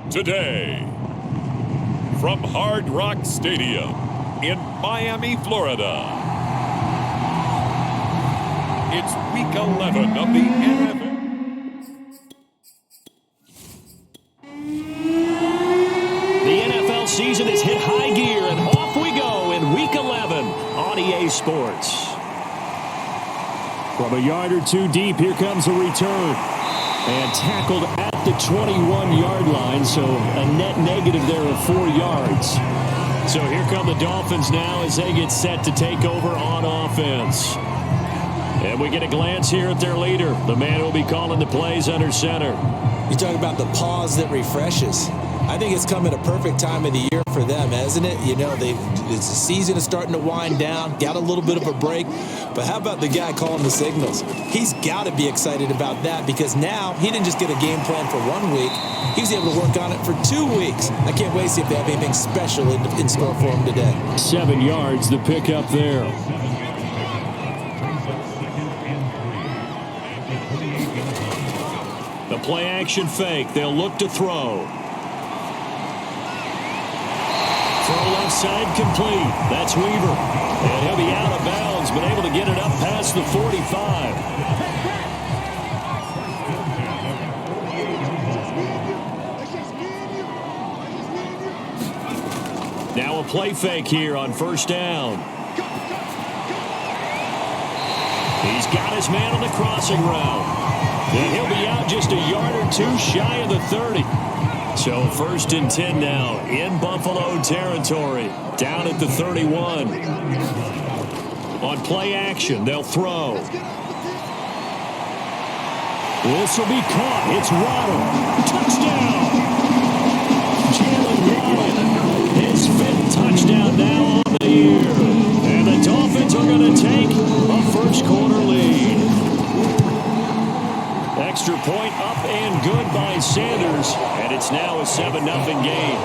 Today, from Hard Rock Stadium in Miami, Florida, it's Week 11 of the NFL. The NFL season has hit high gear, and off we go in Week 11 on EA Sports. From a yard or two deep, here comes a return. And tackled at the 21-yard line, so a net negative there of 4 yards. So here come the Dolphins now as they get set to take over on offense. And we get a glance here at their leader, the man who will be calling the plays under center. You talk about the pause that refreshes. I think it's come at a perfect time of the year for them, hasn't it? You know, the season is starting to wind down, got a little bit of a break. But how about the guy calling the signals? He's got to be excited about that because now he didn't just get a game plan for 1 week. He was able to work on it for 2 weeks. I can't wait to see if they have anything special in store for him today. 7 yards, the pickup there. The play action fake. They'll look to throw. Throw left side complete. That's Weaver. And he'll be out of bounds, but able to get it up past the 45. Now a play fake here on first down. He's got his man on the crossing route. And he'll be out just a yard or two shy of the 30. So 1st and 10 now in Buffalo territory, down at the 31. On play action, they'll throw. This will be caught. It's Waddle. Touchdown! Jalen Waddle, his 5th touchdown now on the year. And the Dolphins are going to take a first-quarter lead. Extra point up and good by Sanders, and it's now a 7-0 game.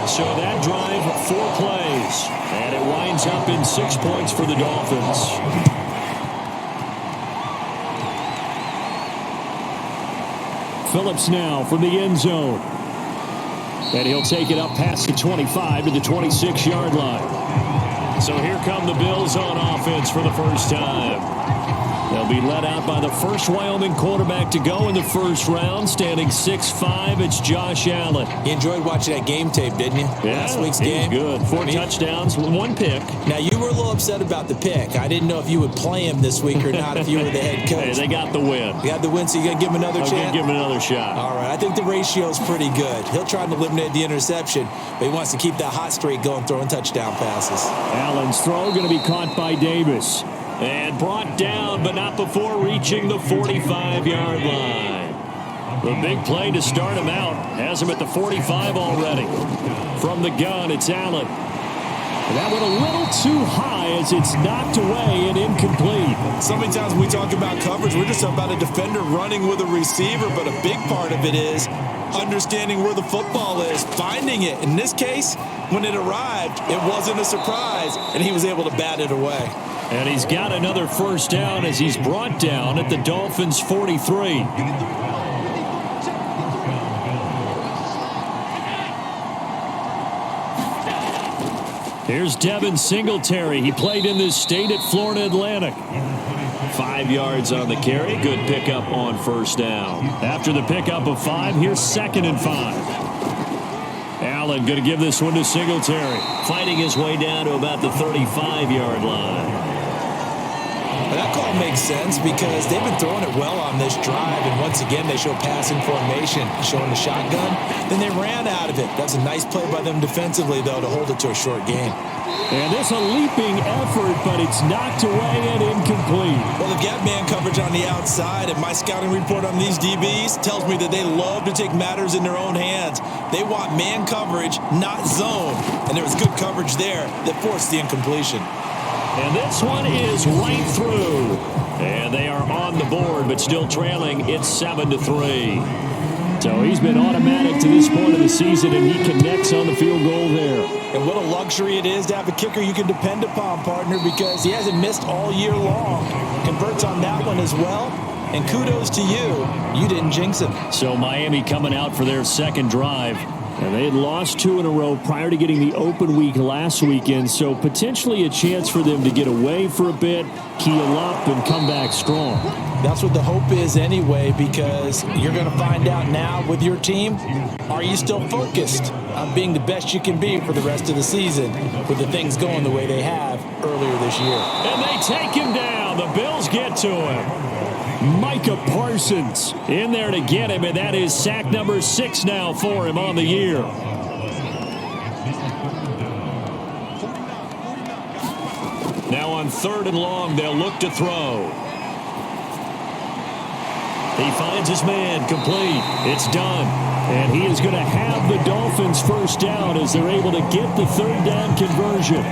So that drive, 4 plays, and it winds up in 6 points for the Dolphins. Phillips now from the end zone. And he'll take it up past the 25 to the 26-yard line. So here come the Bills on offense for the first time. They'll be led out by the first Wyoming quarterback to go in the first round, standing 6'5". It's Josh Allen. You enjoyed watching that game tape, didn't you? Yeah, last week's game. Good. 4 touchdowns, 1 pick. Now, you were a little upset about the pick. I didn't know if you would play him this week or not if you were the head coach. Hey, they got the win. You got the win, so you got to give him another chance? I'm going to give him another shot. All right. I think the ratio's pretty good. He'll try to eliminate the interception, but he wants to keep that hot streak going, throwing touchdown passes. Allen's throw going to be caught by Davis. And brought down, but not before reaching the 45-yard line. The big play to start him out has him at the 45 already. From the gun, it's Allen. And that went a little too high as it's knocked away and incomplete. So many times when we talk about coverage, we're just about a defender running with a receiver, but a big part of it is understanding where the football is, finding it. In this case, when it arrived, it wasn't a surprise, and he was able to bat it away. And he's got another first down as he's brought down at the Dolphins' 43. Here's Devin Singletary. He played in this state at Florida Atlantic. 5 yards on the carry. Good pickup on first down. After the pickup of 5, here's 2nd and 5. Allen going to give this one to Singletary. Fighting his way down to about the 35-yard line. That call makes sense because they've been throwing it well on this drive, and once again they show passing formation, showing the shotgun. Then they ran out of it. That's a nice play by them defensively, though, to hold it to a short game. And it's a leaping effort, but it's knocked away and incomplete. Well, they've got man coverage on the outside, and my scouting report on these DBs tells me that they love to take matters in their own hands. They want man coverage, not zone. And there was good coverage there that forced the incompletion. And this one is right through. And they are on the board, but still trailing. It's 7-3. So he's been automatic to this point of the season, and he connects on the field goal there. And what a luxury it is to have a kicker you can depend upon, partner, because he hasn't missed all year long. Converts on that one as well. And kudos to you. You didn't jinx him. So Miami coming out for their second drive. And they had lost 2 in a row prior to getting the open week last weekend, so potentially a chance for them to get away for a bit, keel up, and come back strong. That's what the hope is anyway, because you're going to find out now with your team, are you still focused on being the best you can be for the rest of the season with the things going the way they have earlier this year. And they take him down. The Bills get to him. Micah Parsons in there to get him, and that is sack number 6 now for him on the year. Now on 3rd and long, they'll look to throw. He finds his man, complete. It's done. And he is going to have the Dolphins first down as they're able to get the 3rd down conversion.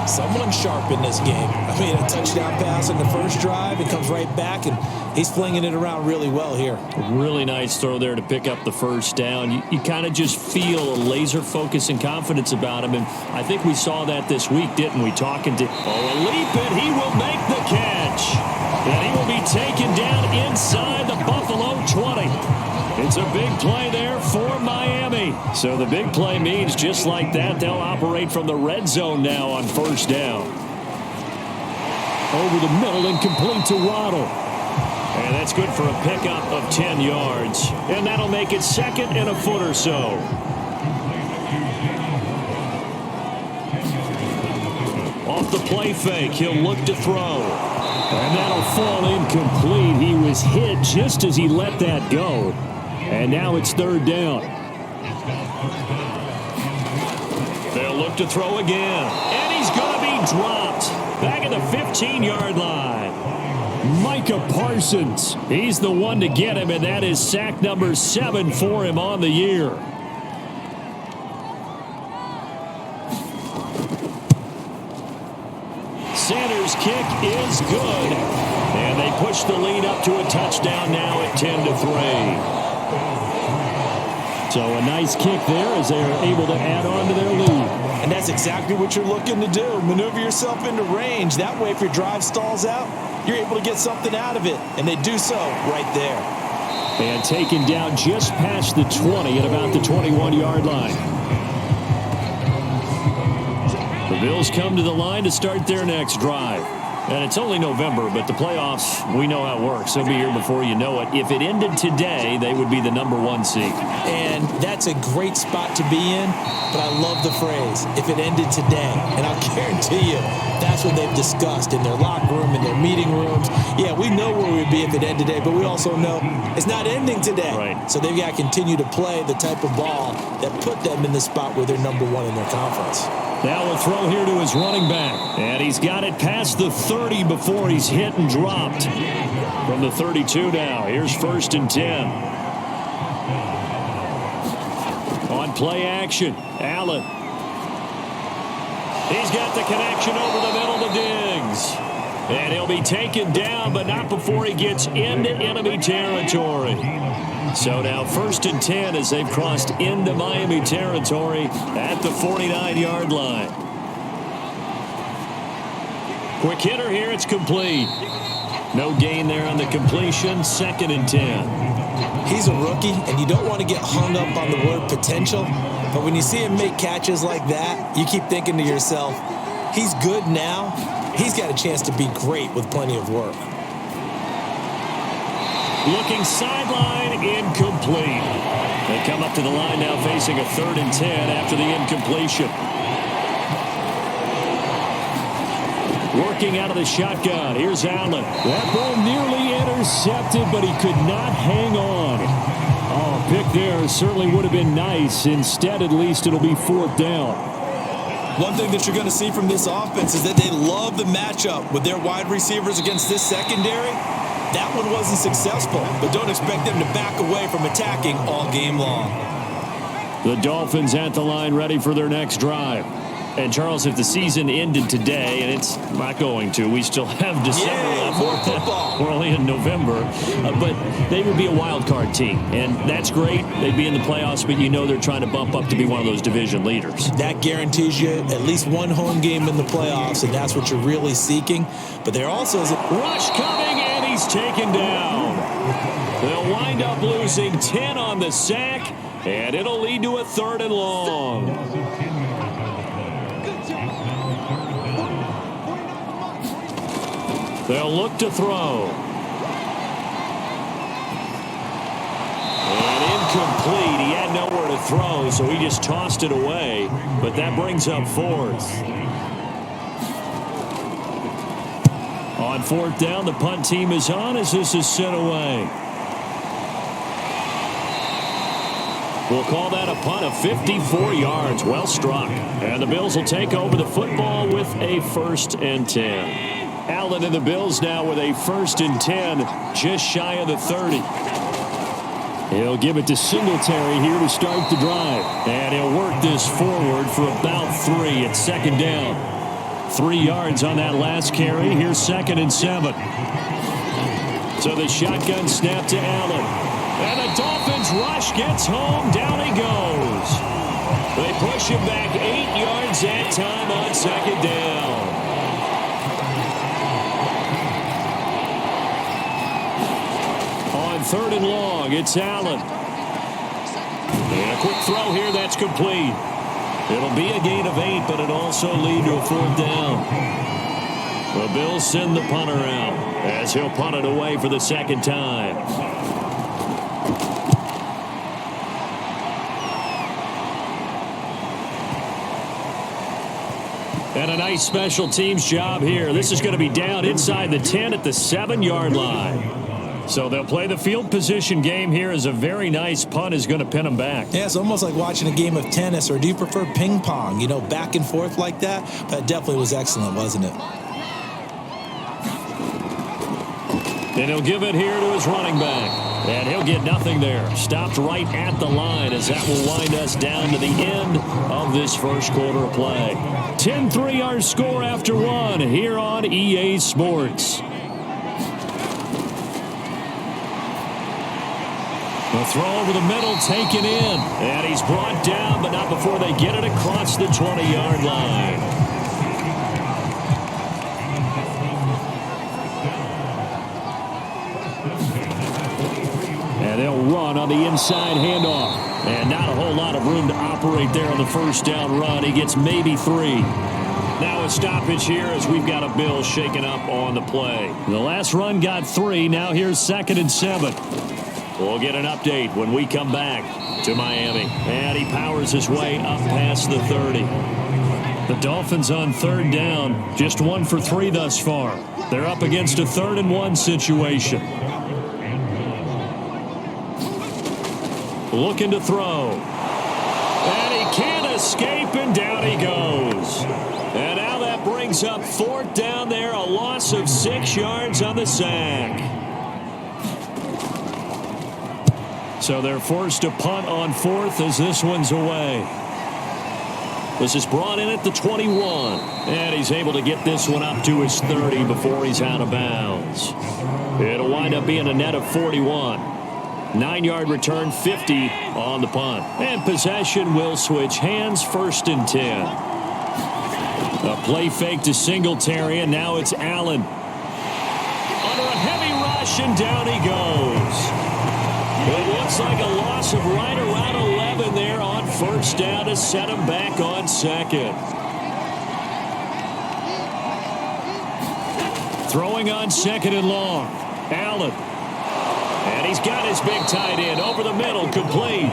Someone sharp in this game. I mean, a touchdown pass on the first drive. It comes right back, and he's flinging it around really well here. Really nice throw there to pick up the first down. You kind of just feel a laser focus and confidence about him, and I think we saw that this week, didn't we? Talking to a leap, and he will make the catch. And he will be taken down inside the Buffalo 20. It's a big play there for Miami. So the big play means just like that, they'll operate from the red zone now on first down. Over the middle and complete to Waddle. And that's good for a pickup of 10 yards. And that'll make it 2nd and a foot or so. Off the play fake, he'll look to throw. And that'll fall incomplete. He was hit just as he let that go. And now it's 3rd down. They'll look to throw again. And he's going to be dropped. Back at the 15-yard line. Micah Parsons. He's the one to get him, and that is sack number 7 for him on the year. Sanders' kick is good. And they push the lead up to a touchdown now at 10-3. So a nice kick there as they are able to add on to their lead. And that's exactly what you're looking to do. Maneuver yourself into range. That way, if your drive stalls out, you're able to get something out of it. And they do so right there. And taken down just past the 20 at about the 21-yard line. The Bills come to the line to start their next drive. And it's only November, but the playoffs, we know how it works. They'll be here before you know it. If it ended today, they would be the #1 seed. And that's a great spot to be in, but I love the phrase, if it ended today. And I'll guarantee you, that's what they've discussed in their locker room, in their meeting rooms. Yeah, we know where we'd be if it ended today, but we also know it's not ending today. Right. So they've got to continue to play the type of ball that put them in the spot where they're #1 in their conference. Now a throw here to his running back. And he's got it past the 30 before he's hit and dropped. From the 32 now. Here's 1st and 10. On play action, Allen. He's got the connection over the middle to Diggs. And he'll be taken down, but not before he gets into enemy territory. So now 1st and 10 as they've crossed into Miami territory at the 49-yard line. Quick hitter here, it's complete. No gain there on the completion, 2nd and 10. He's a rookie, and you don't want to get hung up on the word potential, but when you see him make catches like that, you keep thinking to yourself, he's good now. He's got a chance to be great with plenty of work. Looking sideline, incomplete. They come up to the line now facing a 3rd and 10 after the incompletion. Working out of the shotgun. Here's Allen. That ball nearly intercepted, but he could not hang on. Oh, pick there certainly would have been nice. Instead, at least, it'll be 4th down. One thing that you're going to see from this offense is that they love the matchup with their wide receivers against this secondary. That one wasn't successful, but don't expect them to back away from attacking all game long. The Dolphins at the line ready for their next drive. And, Charles, if the season ended today, and it's not going to, we still have December left. More football. We're only in November. But they would be a wild card team, and that's great. They'd be in the playoffs, but you know they're trying to bump up to be one of those division leaders. That guarantees you at least one home game in the playoffs, and that's what you're really seeking. But there also is a rush coming, and he he's taken down. They'll wind up losing 10 on the sack, and it'll lead to a 3rd and long. They'll look to throw. And incomplete. He had nowhere to throw, so he just tossed it away. But that brings up 4th. On 4th down, the punt team is on as this is sent away. We'll call that a punt of 54 yards. Well struck. And the Bills will take over the football with a 1st and 10. Allen and the Bills now with a 1st and 10, just shy of the 30. He'll give it to Singletary here to start the drive. And he'll work this forward for about 3 at 2nd down. 3 yards on that last carry. Here's 2nd and 7. So the shotgun snap to Allen. And the Dolphins rush gets home. Down he goes. They push him back 8 yards that time on 2nd down. On 3rd and long, it's Allen. And a quick throw here that's complete. It'll be a gain of 8, but it'll also lead to a 4th down. The Bills send the punter out as he'll punt it away for the 2nd time. And a nice special teams job here. This is going to be down inside the 10 at the 7-yard line. So they'll play the field position game here as a very nice punt is going to pin them back. Yeah, it's almost like watching a game of tennis, or do you prefer ping pong? You know, back and forth like that? That definitely was excellent, wasn't it? And he'll give it here to his running back. And he'll get nothing there. Stopped right at the line as that will wind us down to the end of this first quarter of play. 10-3 our score after 1 here on EA Sports. The throw over the middle taken in. And he's brought down, but not before they get it across the 20-yard line. And they'll run on the inside handoff. And not a whole lot of room to operate there on the 1st down run. He gets maybe 3. Now a stoppage here as we've got a Bill shaken up on the play. The last run got 3. Now here's 2nd and 7. We'll get an update when we come back to Miami. And he powers his way up past the 30. The Dolphins on 3rd down, just 1 for 3 thus far. They're up against a 3rd and 1 situation. Looking to throw. And he can't escape, and down he goes. And now that brings up 4th down there, a loss of 6 yards on the sack. So they're forced to punt on 4th as this one's away. This is brought in at the 21. And he's able to get this one up to his 30 before he's out of bounds. It'll wind up being a net of 41. 9-yard return, 50 on the punt. And possession will switch hands, 1st and 10. A play fake to Singletary, and now it's Allen. Under a heavy rush, and down he goes. It looks like a loss of right around 11 there on 1st down to set him back on 2nd. Throwing on 2nd and long. Allen. And he's got his big tight end over the middle, complete.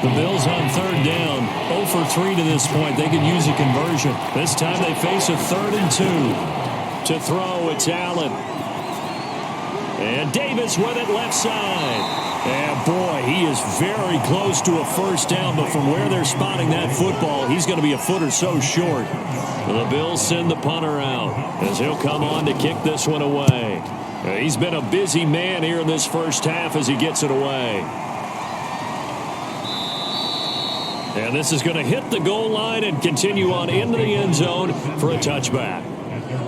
The Bills on 3rd down, 0 for 3 to this point. They could use a conversion. This time they face a 3rd and 2. To throw, it's Allen. And Davis with it left side. And boy, he is very close to a 1st down, but from where they're spotting that football, he's going to be a foot or so short. The Bills send the punter out as he'll come on to kick this one away. He's been a busy man here in this first half as he gets it away. And this is going to hit the goal line and continue on into the end zone for a touchback.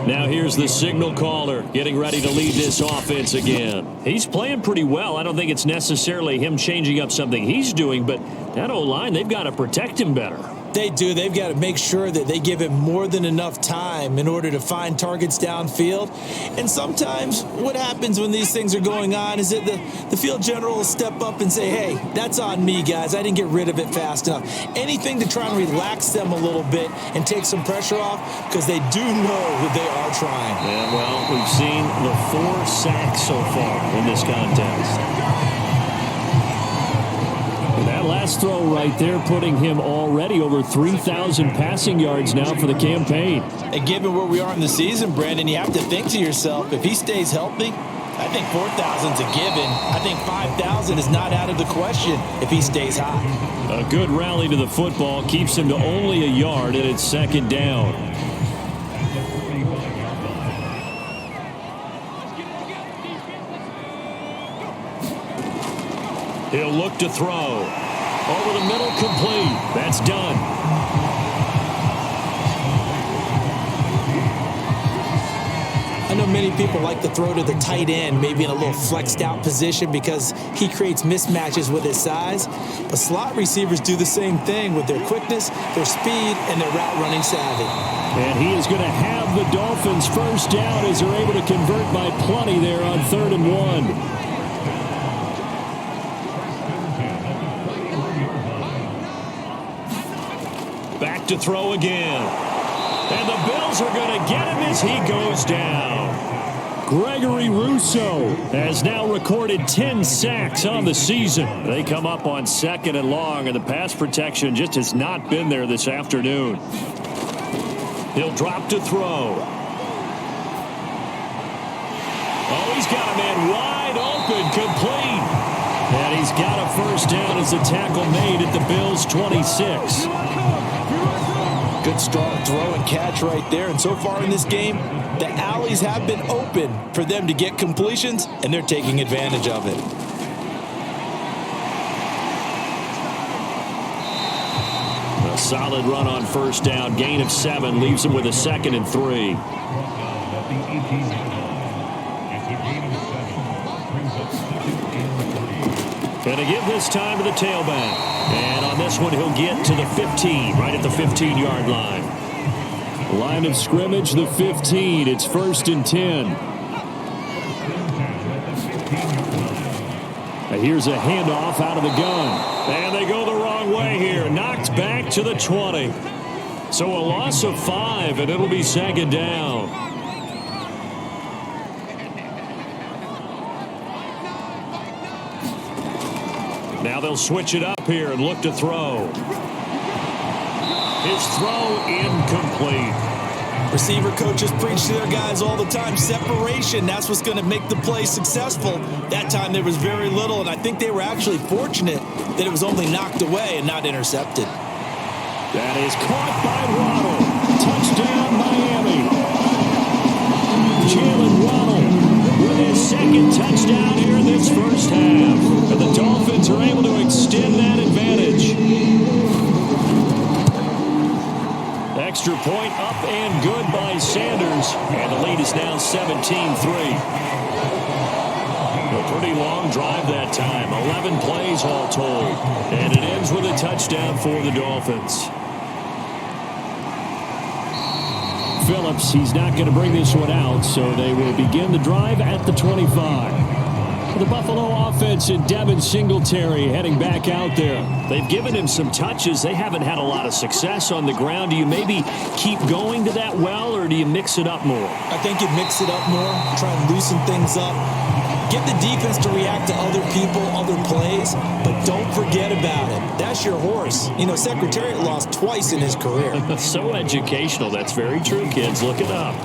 Now here's the signal caller getting ready to lead this offense again. He's playing pretty well. I don't think it's necessarily him changing up something he's doing, but that O-line, they've got to protect him better. They do. They've got to make sure that they give him more than enough time in order to find targets downfield. And sometimes what happens when these things are going on is that the field general will step up and say, hey, that's on me, guys. I didn't get rid of it fast enough. Anything to try and relax them a little bit and take some pressure off, because they do know that they are trying. Yeah, well, we've seen the 4 sacks so far in this contest. That last throw right there putting him already over 3,000 passing yards now for the campaign. And given where we are in the season, Brandon, you have to think to yourself, if he stays healthy, I think 4,000's a given. I think 5,000 is not out of the question if he stays high. A good rally to the football keeps him to only a yard, and it's second down. He'll look to throw. Over the middle, complete. That's done. I know many people like to throw to the tight end, maybe in a little flexed out position because he creates mismatches with his size. But slot receivers do the same thing with their quickness, their speed, and their route running savvy. And he is going to have the Dolphins first down as they're able to convert by plenty there on 3rd and 1. Back to throw again. And the Bills are going to get him as he goes down. Gregory Rousseau has now recorded 10 sacks on the season. They come up on 2nd and long, and the pass protection just has not been there this afternoon. He'll drop to throw. Oh, he's got a man wide open, complete. And he's got a first down as the tackle made at the Bills' 26. Good strong throw and catch right there. And so far in this game, the alleys have been open for them to get completions, and they're taking advantage of it. A solid run on first down. Gain of 7 leaves them with a 2nd and 3. Going to give this time to the tailback. And on this one, he'll get to the 15, right at the 15-yard line. Line of scrimmage, the 15. It's 1st and 10. And here's a handoff out of the gun. And they go the wrong way here. Knocked back to the 20. So a loss of 5, and it'll be 2nd down. Now they'll switch it up here and look to throw. His throw incomplete. Receiver coaches preach to their guys all the time. Separation, that's what's going to make the play successful. That time there was very little, and I think they were actually fortunate that it was only knocked away and not intercepted. That is caught by Waddle. Touchdown, Miami. Jalen Waddle with his 2nd touchdown here in this first half. And the Dolphins are able to extend that advantage. Extra point up and good by Sanders. And the lead is now 17-3. A pretty long drive that time. 11 plays all told. And it ends with a touchdown for the Dolphins. Phillips, he's not going to bring this one out, so they will begin the drive at the 25. The Buffalo offense and Devin Singletary heading back out there. They've given him some touches. They haven't had a lot of success on the ground. Do you maybe keep going to that well, or do you mix it up more? I think you mix it up more, try and loosen things up. Get the defense to react to other people, other plays, but don't forget about it. That's your horse. You know, Secretariat lost twice in his career. So educational. That's very true, kids. Look it up.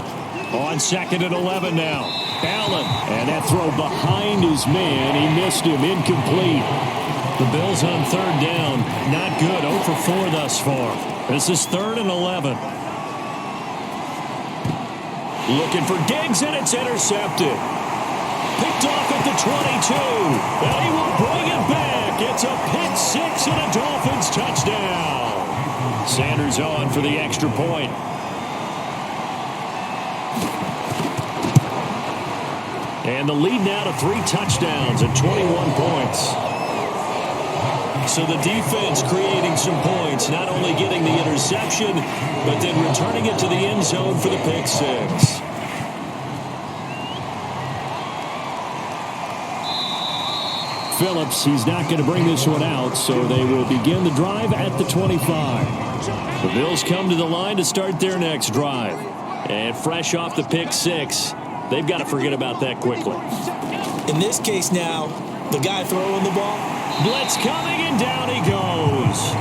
On 2nd and 11 now. Allen. And that throw behind his man. He missed him. Incomplete. The Bills on 3rd down. Not good. 0 for 4 thus far. This is 3rd and 11. Looking for Diggs, and it's intercepted. Picked off at the 22. And he will bring it back. It's a pick 6 and a Dolphins touchdown. Sanders on for the extra point. And the lead now to 3 touchdowns at 21 points. So the defense creating some points, not only getting the interception, but then returning it to the end zone for the pick six. Phillips, he's not going to bring this one out, so they will begin the drive at the 25. The Bills come to the line to start their next drive. And fresh off the pick six, they've got to forget about that quickly. In this case now, the guy throwing the ball. Blitz coming, and down he goes.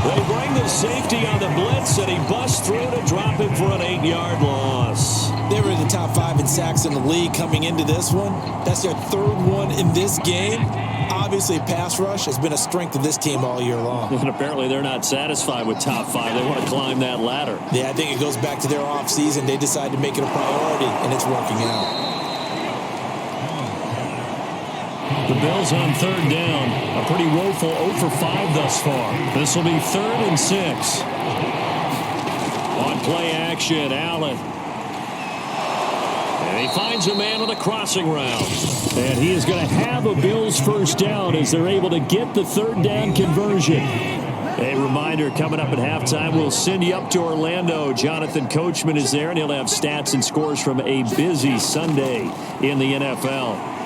They bring the safety on the blitz, and he busts through to drop him for an 8-yard loss. They were in the top 5 in sacks in the league coming into this one. That's their third one in this game. Obviously, pass rush has been a strength of this team all year long. And apparently they're not satisfied with top 5. They want to climb that ladder. Yeah, I think it goes back to their offseason. They decided to make it a priority, and it's working out. The Bills on third down. A pretty woeful 0 for 5 thus far. This will be 3rd and 6. On play action, Allen. And he finds a man on a crossing route. And he is going to have a Bills first down as they're able to get the third down conversion. A reminder, coming up at halftime, we'll send you up to Orlando. Jonathan Coachman is there, and he'll have stats and scores from a busy Sunday in the NFL.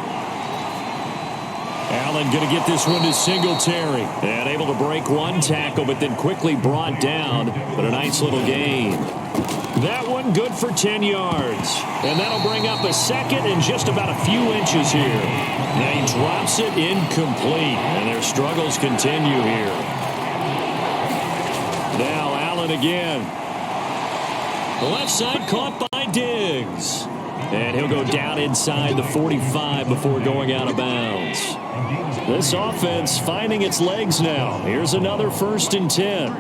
Allen going to get this one to Singletary. And able to break one tackle, but then quickly brought down. But a nice little gain. That one good for 10 yards. And that'll bring up a second and just about a few inches here. Now he drops it incomplete. And their struggles continue here. Now Allen again. The left side caught by Diggs. And he'll go down inside the 45 before going out of bounds. This offense finding its legs now. Here's another 1st and 10.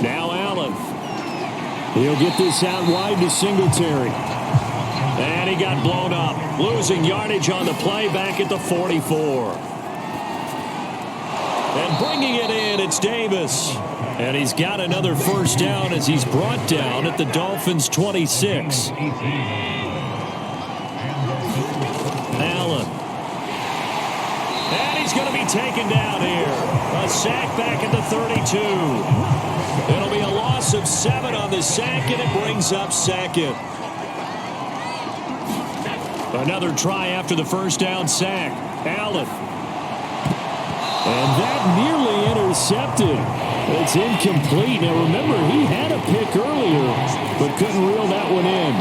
Now Allen. He'll get this out wide to Singletary. And he got blown up. Losing yardage on the play back at the 44. And bringing it in, it's Davis. And he's got another first down as he's brought down at the Dolphins' 26. Allen. And he's going to be taken down here. A sack back at the 32. It'll be a loss of 7 on the sack, and it brings up 2nd. Another try after the first down sack. Allen. And that nearly intercepted. It's incomplete. Now remember, he had a pick earlier, but couldn't reel that one in.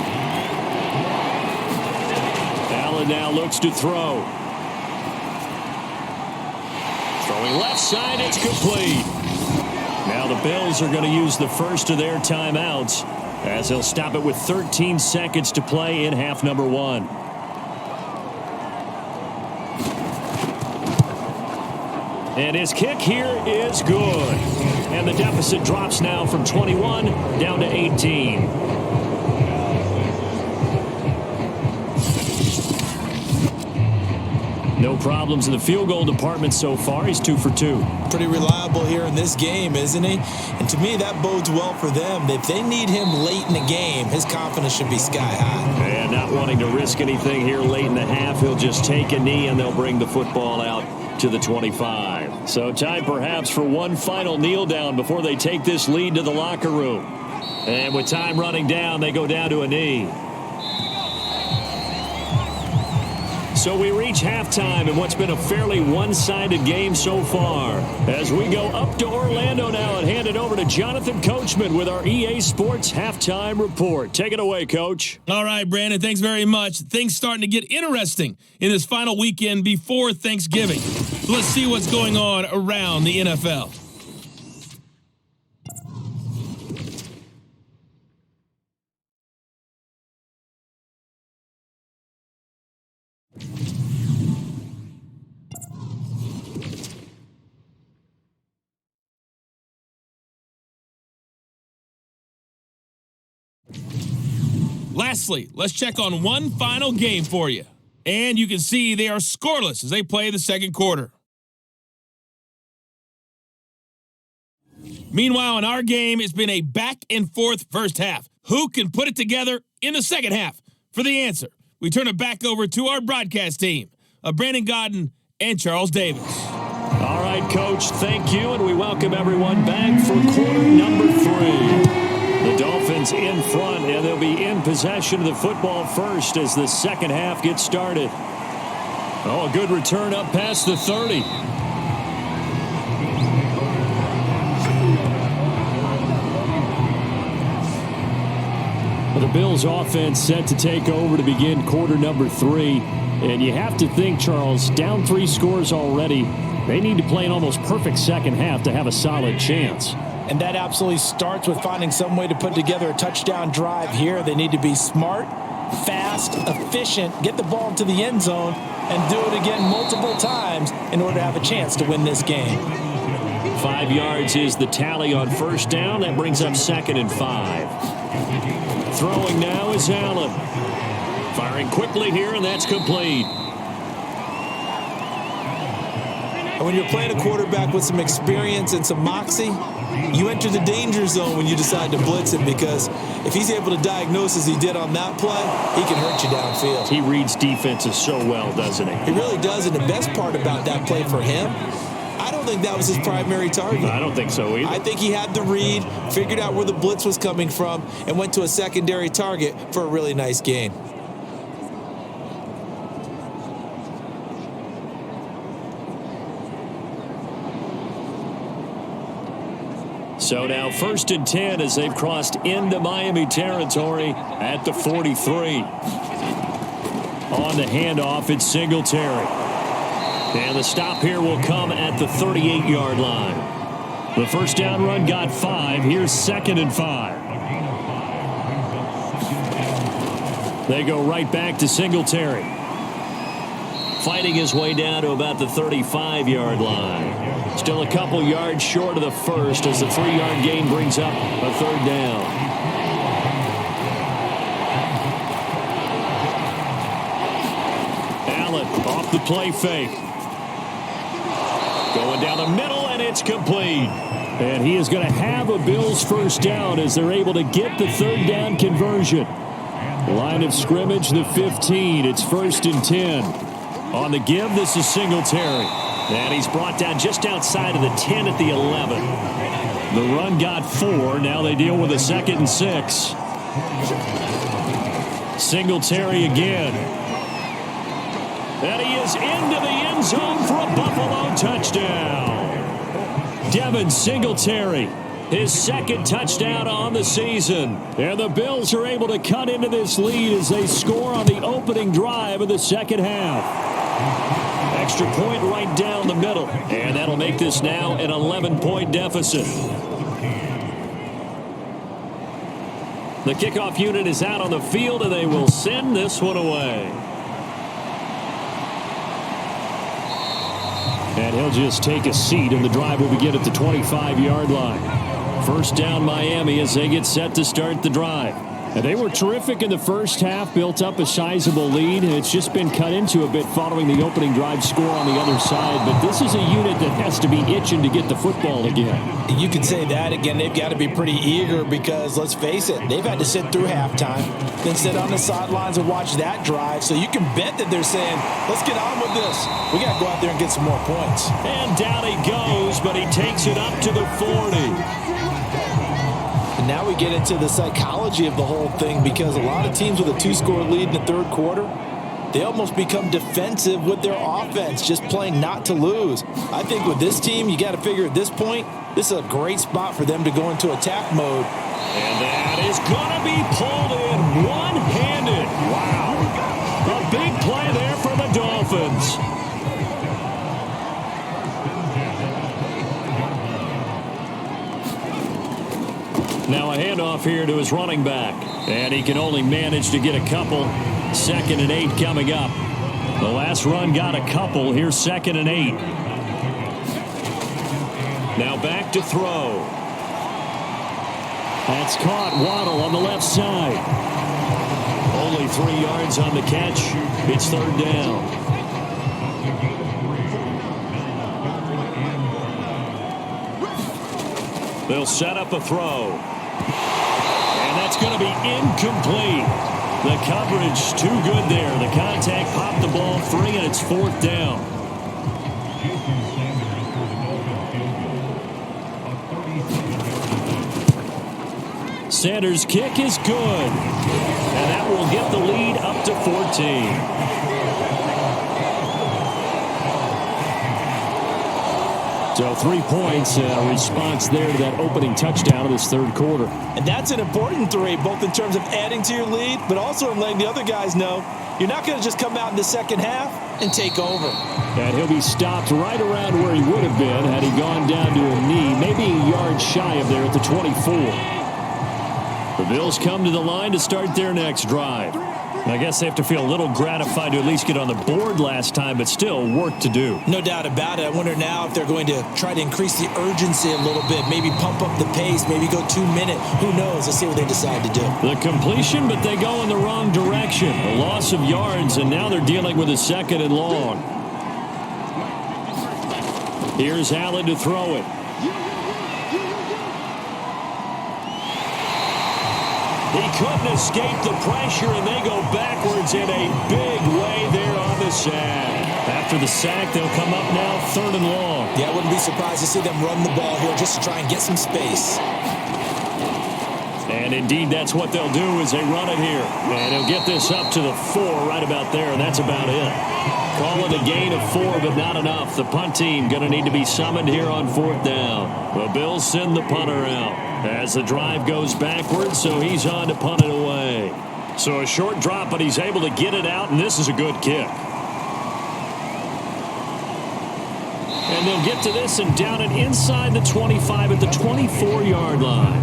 Allen now looks to throw. Throwing left side, it's complete. Now the Bills are going to use the first of their timeouts as they'll stop it with 13 seconds to play in half number 1. And his kick here is good. And the deficit drops now from 21 down to 18. No problems in the field goal department so far. He's 2 for 2. Pretty reliable here in this game, isn't he? And to me, that bodes well for them. If they need him late in the game, his confidence should be sky high. And not wanting to risk anything here late in the half, he'll just take a knee and they'll bring the football out to the 25. So time perhaps for one final kneel down before they take this lead to the locker room. And with time running down, they go down to a knee. So we reach halftime in what's been a fairly one-sided game so far. As we go up to Orlando now and hand it over to Jonathan Coachman with our EA Sports Halftime Report. Take it away, Coach. All right, Brandon, thanks very much. Things starting to get interesting in this final weekend before Thanksgiving. So let's see what's going on around the NFL. Lastly, let's check on one final game for you. And you can see they are scoreless as they play the second quarter. Meanwhile, in our game, it's been a back-and-forth first half. Who can put it together in the second half? For the answer, we turn it back over to our broadcast team of Brandon Godden and Charles Davis. All right. right, Coach. Thank you, and we welcome everyone back for quarter number 3. The Dolphins in front, and they'll be in possession of the football first as the second half gets started. Oh, a good return up past the 30. The Bills offense set to take over to begin quarter number 3. And you have to think, Charles, down 3 scores already. They need to play an almost perfect second half to have a solid chance. And that absolutely starts with finding some way to put together a touchdown drive here. They need to be smart, fast, efficient, get the ball into the end zone, and do it again multiple times in order to have a chance to win this game. 5 yards is the tally on first down. That brings up 2nd and 5. Throwing now is Allen. Firing quickly here, and that's complete. And when you're playing a quarterback with some experience and some moxie, you enter the danger zone when you decide to blitz him, because if he's able to diagnose as he did on that play, he can hurt you downfield. He reads defenses so well, doesn't he? He really does, and the best part about that play for him, I don't think that was his primary target. I don't think so either. I think he had the read, figured out where the blitz was coming from, and went to a secondary target for a really nice gain. So now 1st and 10 as they've crossed into Miami territory at the 43. On the handoff, it's Singletary. And the stop here will come at the 38-yard line. The first down run got 5. Here's 2nd and 5. They go right back to Singletary. Fighting his way down to about the 35-yard line. Still a couple yards short of the first as the 3-yard gain brings up a 3rd down. Allen off the play fake. Going down the middle, and it's complete. And he is going to have a Bills first down as they're able to get the 3rd down conversion. Line of scrimmage, the 15. It's 1st and 10. On the give, this is Singletary. And he's brought down just outside of the 10 at the 11. The run got 4. Now they deal with a 2nd and 6. Singletary again. And he is into the end zone for a Buffalo touchdown. Devin Singletary, his 2nd touchdown on the season. And the Bills are able to cut into this lead as they score on the opening drive of the second half. Extra point right down the middle. And that'll make this now an 11-point deficit. The kickoff unit is out on the field, and they will send this one away. And he'll just take a seat, and the drive will begin at the 25-yard line. First down Miami as they get set to start the drive. And they were terrific in the first half, built up a sizable lead, and it's just been cut into a bit following the opening drive score on the other side. But this is a unit that has to be itching to get the football again. You can say that again. They've got to be pretty eager because, let's face it, they've had to sit through halftime, then sit on the sidelines and watch that drive. So you can bet that they're saying, let's get on with this. We got to go out there and get some more points. And down he goes, but he takes it up to the 40. And now we get into the psychology of the whole thing, because a lot of teams with a 2-score lead in the third quarter, they almost become defensive with their offense, just playing not to lose. I think with this team, you got to figure at this point, this is a great spot for them to go into attack mode. And that is going to be pulled in one-handed. Wow. A big play there for the Dolphins. Now a handoff here to his running back. And he can only manage to get a couple. 2nd and 8 coming up. The last run got a couple. Here's 2nd and 8. Now back to throw. That's caught. Waddle on the left side. Only 3 yards on the catch. It's 3rd down. They'll set up a throw. And that's going to be incomplete. The coverage too good there. The contact popped the ball free, and it's 4th down. Sanders' kick is good. And that will get the lead up to 14. So 3 points, response there to that opening touchdown of this third quarter. And that's an important 3, both in terms of adding to your lead, but also in letting the other guys know you're not going to just come out in the second half and take over. And he'll be stopped right around where he would have been had he gone down to a knee, maybe a yard shy of there at the 24. The Bills come to the line to start their next drive. I guess they have to feel a little gratified to at least get on the board last time, but still work to do. No doubt about it. I wonder now if they're going to try to increase the urgency a little bit, maybe pump up the pace, maybe go 2 minute. Who knows? Let's see what they decide to do. The completion, but they go in the wrong direction. A loss of yards, and now they're dealing with a 2nd and long. Here's Allen to throw it. He couldn't escape the pressure, and they go backwards in a big way there on the sack. After the sack, they'll come up now 3rd and long. Yeah, I wouldn't be surprised to see them run the ball here just to try and get some space. And indeed, that's what they'll do is they run it here. And he'll get this up to the 4 right about there, and that's about it. Call it a gain of 4, but not enough. The punt team going to need to be summoned here on 4th down. The Bills send the punter out as the drive goes backwards, so he's on to punt it away. So a short drop, but he's able to get it out, and this is a good kick. And they'll get to this and down it inside the 25 at the 24-yard line.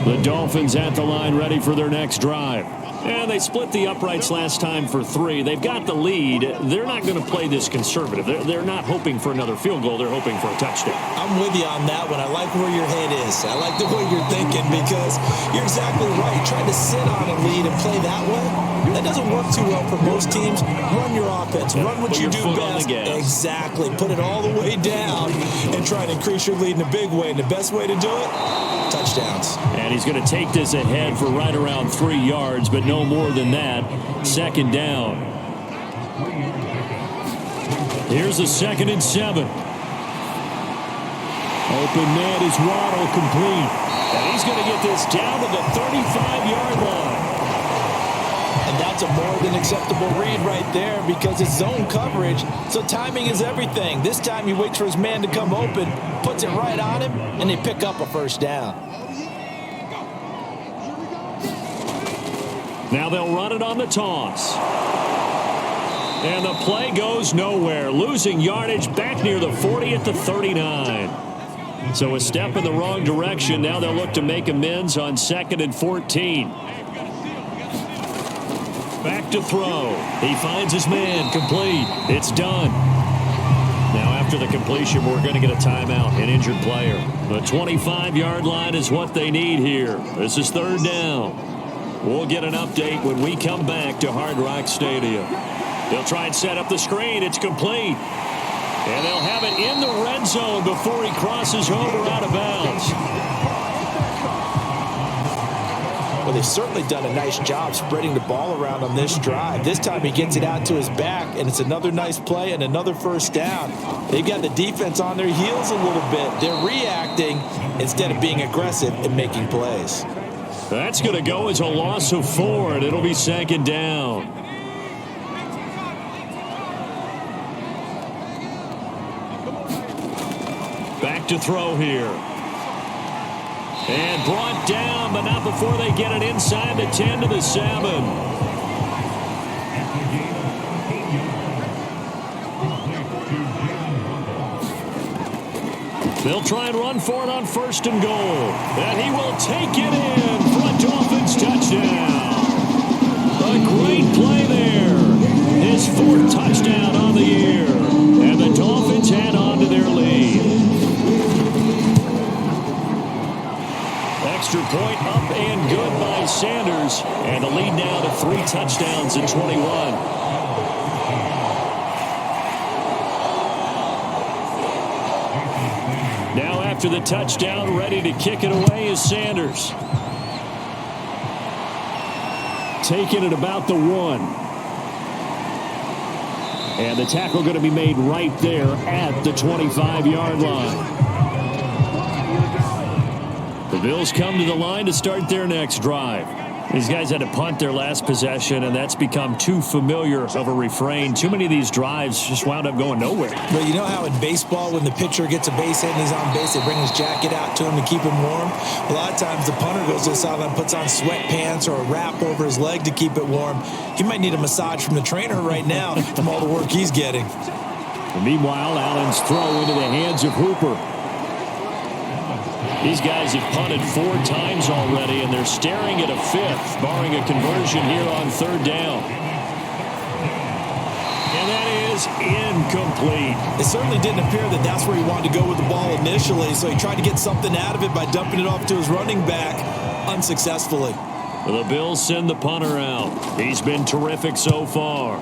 The Dolphins at the line ready for their next drive. And they split the uprights last time for 3. They've got the lead. They're not going to play this conservative. They're not hoping for another field goal. They're hoping for a touchdown. I'm with you on that one. I like where your head is. I like the way you're thinking because you're exactly right. Trying to sit on a lead and play that way, that doesn't work too well for most teams. Run your offense. Run what you do best. Exactly. Put it all the way down and try to increase your lead in a big way. And the best way to do it, touchdowns. And he's going to take this ahead for right around 3 yards, but no more than that. 2nd down. Here's a 2nd and 7. Open man is Waddle, complete. And he's going to get this down to the 35-yard line. And that's a more than acceptable read right there because it's zone coverage, so timing is everything. This time he waits for his man to come open, puts it right on him, and they pick up a 1st down. Now they'll run it on the toss. And the play goes nowhere. Losing yardage back near the 40 at the 39. So a step in the wrong direction. Now they'll look to make amends on 2nd and 14. Back to throw. He finds his man. Complete. It's done. Now after the completion, we're going to get a timeout. An injured player. The 25-yard line is what they need here. This is 3rd down. We'll get an update when we come back to Hard Rock Stadium. They'll try and set up the screen. It's complete. And they'll have it in the red zone before he crosses over out of bounds. Well, they've certainly done a nice job spreading the ball around on this drive. This time he gets it out to his back, and it's another nice play and another 1st down. They've got the defense on their heels a little bit. They're reacting instead of being aggressive and making plays. That's going to go as a loss of 4, and it'll be 2nd down. Back to throw here. And brought down, but not before they get it inside the 10 to the 7. They'll try and run for it on 1st and goal. And he will take it in for a Dolphins touchdown. A great play there. His 4th touchdown on the year. And the Dolphins head on to their lead. Extra point up and good by Sanders. And the lead now to 3 touchdowns in 21. Now after the touchdown, ready to kick it away is Sanders. Taking it about the 1. And the tackle going to be made right there at the 25-yard line. The Bills come to the line to start their next drive. These guys had to punt their last possession, and that's become too familiar of a refrain. Too many of these drives just wound up going nowhere. But you know how in baseball, when the pitcher gets a base hit and he's on base, they bring his jacket out to him to keep him warm? A lot of times the punter goes to the sideline, puts on sweatpants or a wrap over his leg to keep it warm. He might need a massage from the trainer right now from all the work he's getting. And meanwhile, Allen's throw into the hands of Hooper. These guys have punted 4 times already, and they're staring at a 5th, barring a conversion here on 3rd down. And that is incomplete. It certainly didn't appear that that's where he wanted to go with the ball initially, so he tried to get something out of it by dumping it off to his running back unsuccessfully. The Bills send the punter out. He's been terrific so far.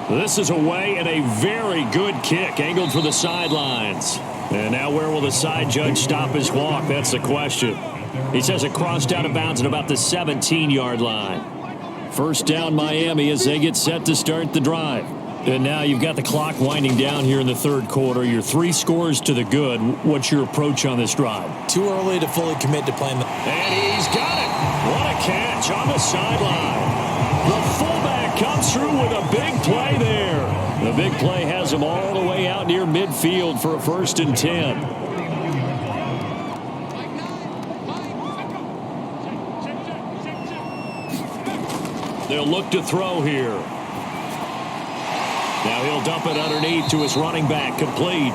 This is away and a very good kick angled for the sidelines. And now where will the side judge stop his walk? That's the question. He says it crossed out of bounds at about the 17-yard line. 1st down Miami as they get set to start the drive. And now you've got the clock winding down here in the 3rd quarter. You're 3 scores to the good. What's your approach on this drive? Too early to fully commit to playing the... And he's got it. What a catch on the sideline. The fullback comes through with a big play there. The big play has him all the way out near midfield for a 1st and 10. They'll look to throw here. Now he'll dump it underneath to his running back, complete.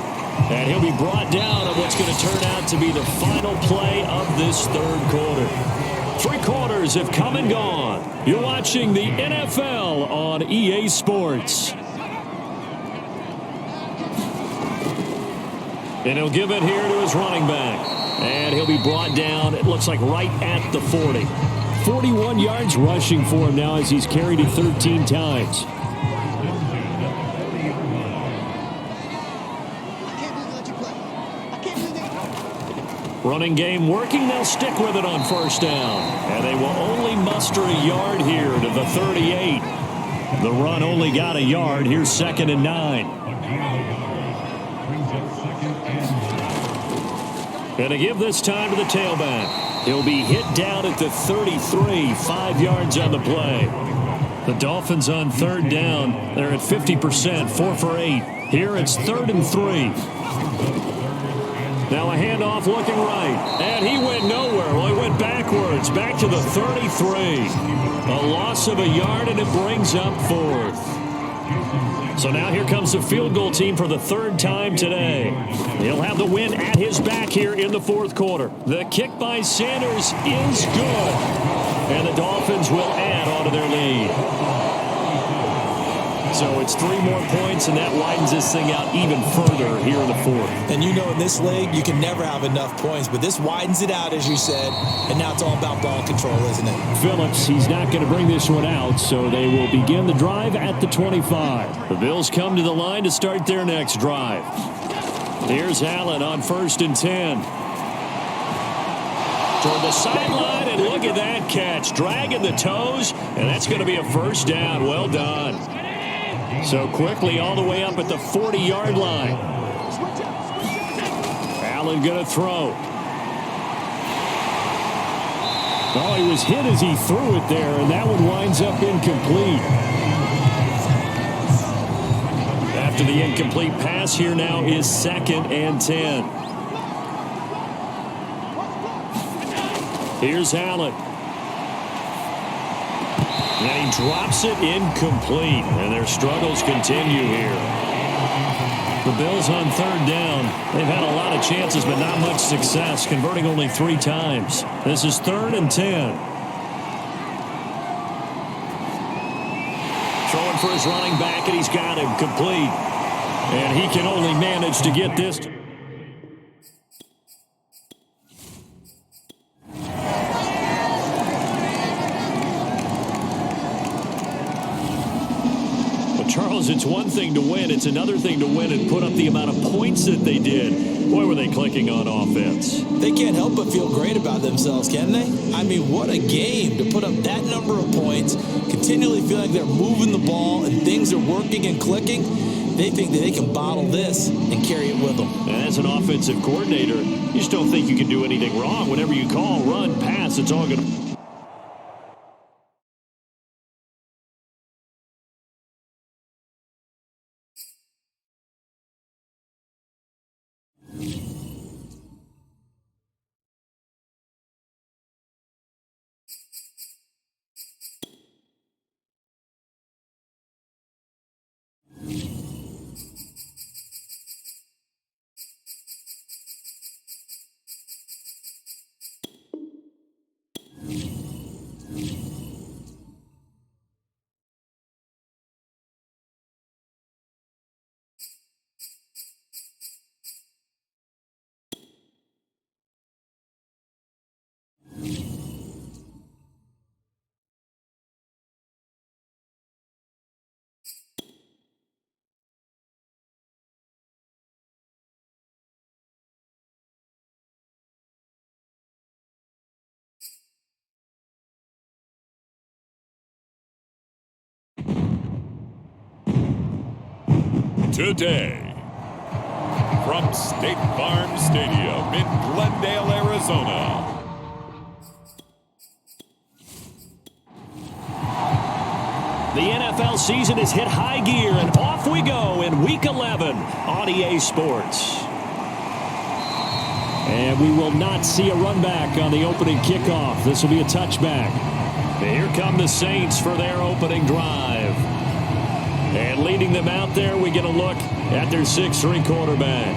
And he'll be brought down on what's going to turn out to be the final play of this 3rd quarter. 3 quarters have come and gone. You're watching the NFL on EA Sports. And he'll give it here to his running back. And he'll be brought down, it looks like right at the 40. 41 yards rushing for him now as he's carried it 13 times. Running game working. They'll stick with it on 1st down. And they will only muster a yard here to the 38. The run only got a yard. Here's 2nd and 9. And to give this time to the tailback. He'll be hit down at the 33, 5 yards on the play. The Dolphins on 3rd down. They're at 50%, 4 for 8. Here it's 3rd and 3. Now a handoff looking right. And he went nowhere. Well, he went backwards, back to the 33. A loss of a yard, and it brings up 4th. So now here comes the field goal team for the 3rd time today. He'll have the win at his back here in the 4th quarter. The kick by Sanders is good. And the Dolphins will add on to their lead. So it's 3 more points, and that widens this thing out even further here in the 4th. And you know in this league, you can never have enough points, but this widens it out, as you said, and now it's all about ball control, isn't it? Phillips, he's not going to bring this one out, so they will begin the drive at the 25. The Bills come to the line to start their next drive. Here's Allen on 1st and 10. Toward the sideline, and look at that catch. Dragging the toes, and that's going to be a 1st down. Well done. So quickly all the way up at the 40-yard line. Allen going to throw. Oh, he was hit as he threw it there, and that one winds up incomplete. After the incomplete pass, here now is 2nd and 10. Here's Allen. And he drops it incomplete, and their struggles continue here. The Bills on 3rd down. They've had a lot of chances, but not much success, converting only 3 times. This is 3rd and 10. Throwing for his running back, and he's got him complete. And he can only manage to get this. Charles, it's one thing to win. It's another thing to win and put up the amount of points that they did. Boy, were they clicking on offense. They can't help but feel great about themselves, can they? I mean, what a game to put up that number of points, continually feeling like they're moving the ball and things are working and clicking. they think that they can bottle this and carry it with them. As an offensive coordinator, you just don't think you can do anything wrong. Whatever you call, run, pass, it's all going to... Today, from State Farm Stadium in Glendale, Arizona, the NFL season has hit high gear, and off we go in Week 11 on EA Sports. And we will not see a run back on the opening kickoff. This will be a touchback. And here come the Saints for their opening drive. And leading them out there, we get a look at their 6'3" quarterback.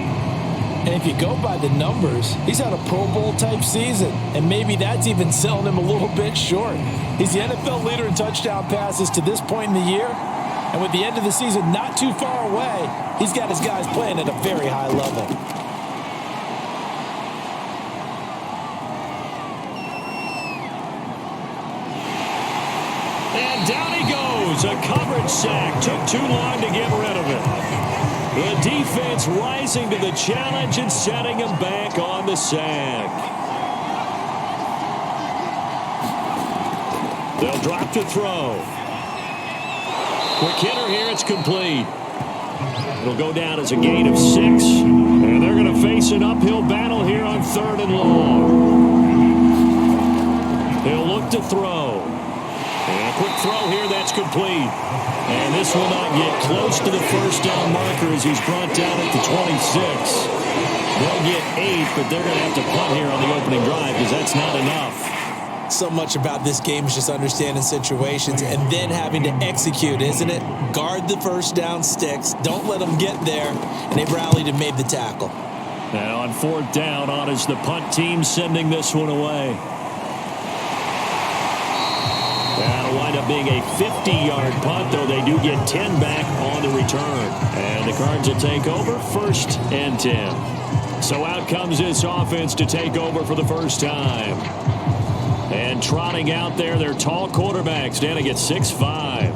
And if you go by the numbers, he's had a Pro Bowl type season, and maybe that's even selling him a little bit short. He's the NFL leader in touchdown passes to this point in the year, and with the end of the season not too far away, he's got his guys playing at a very high level. And down he goes. A coverage sack. Took too long to get rid of it. The defense rising to the challenge and setting him back on the sack. They'll drop to throw. Quick hitter here. It's complete. It'll go down as a gain of 6. And they're going to face an uphill battle here on 3rd and long. He'll look to throw. And a quick throw here, that's complete. And this will not get close to the first down marker as he's brought down at the 26. They'll get 8, but they're going to have to punt here on the opening drive because that's not enough. So much about this game is just understanding situations and then having to execute, isn't it? Guard the first down sticks. Don't let them get there. And they rallied and made the tackle. And on 4th down, on is the punt team sending this one away. That'll wind up being a 50-yard punt, though they do get 10 back on the return. And the Cards will take over 1st and 10. So out comes this offense to take over for the first time. And trotting out there, their tall quarterbacks standing at 6'5".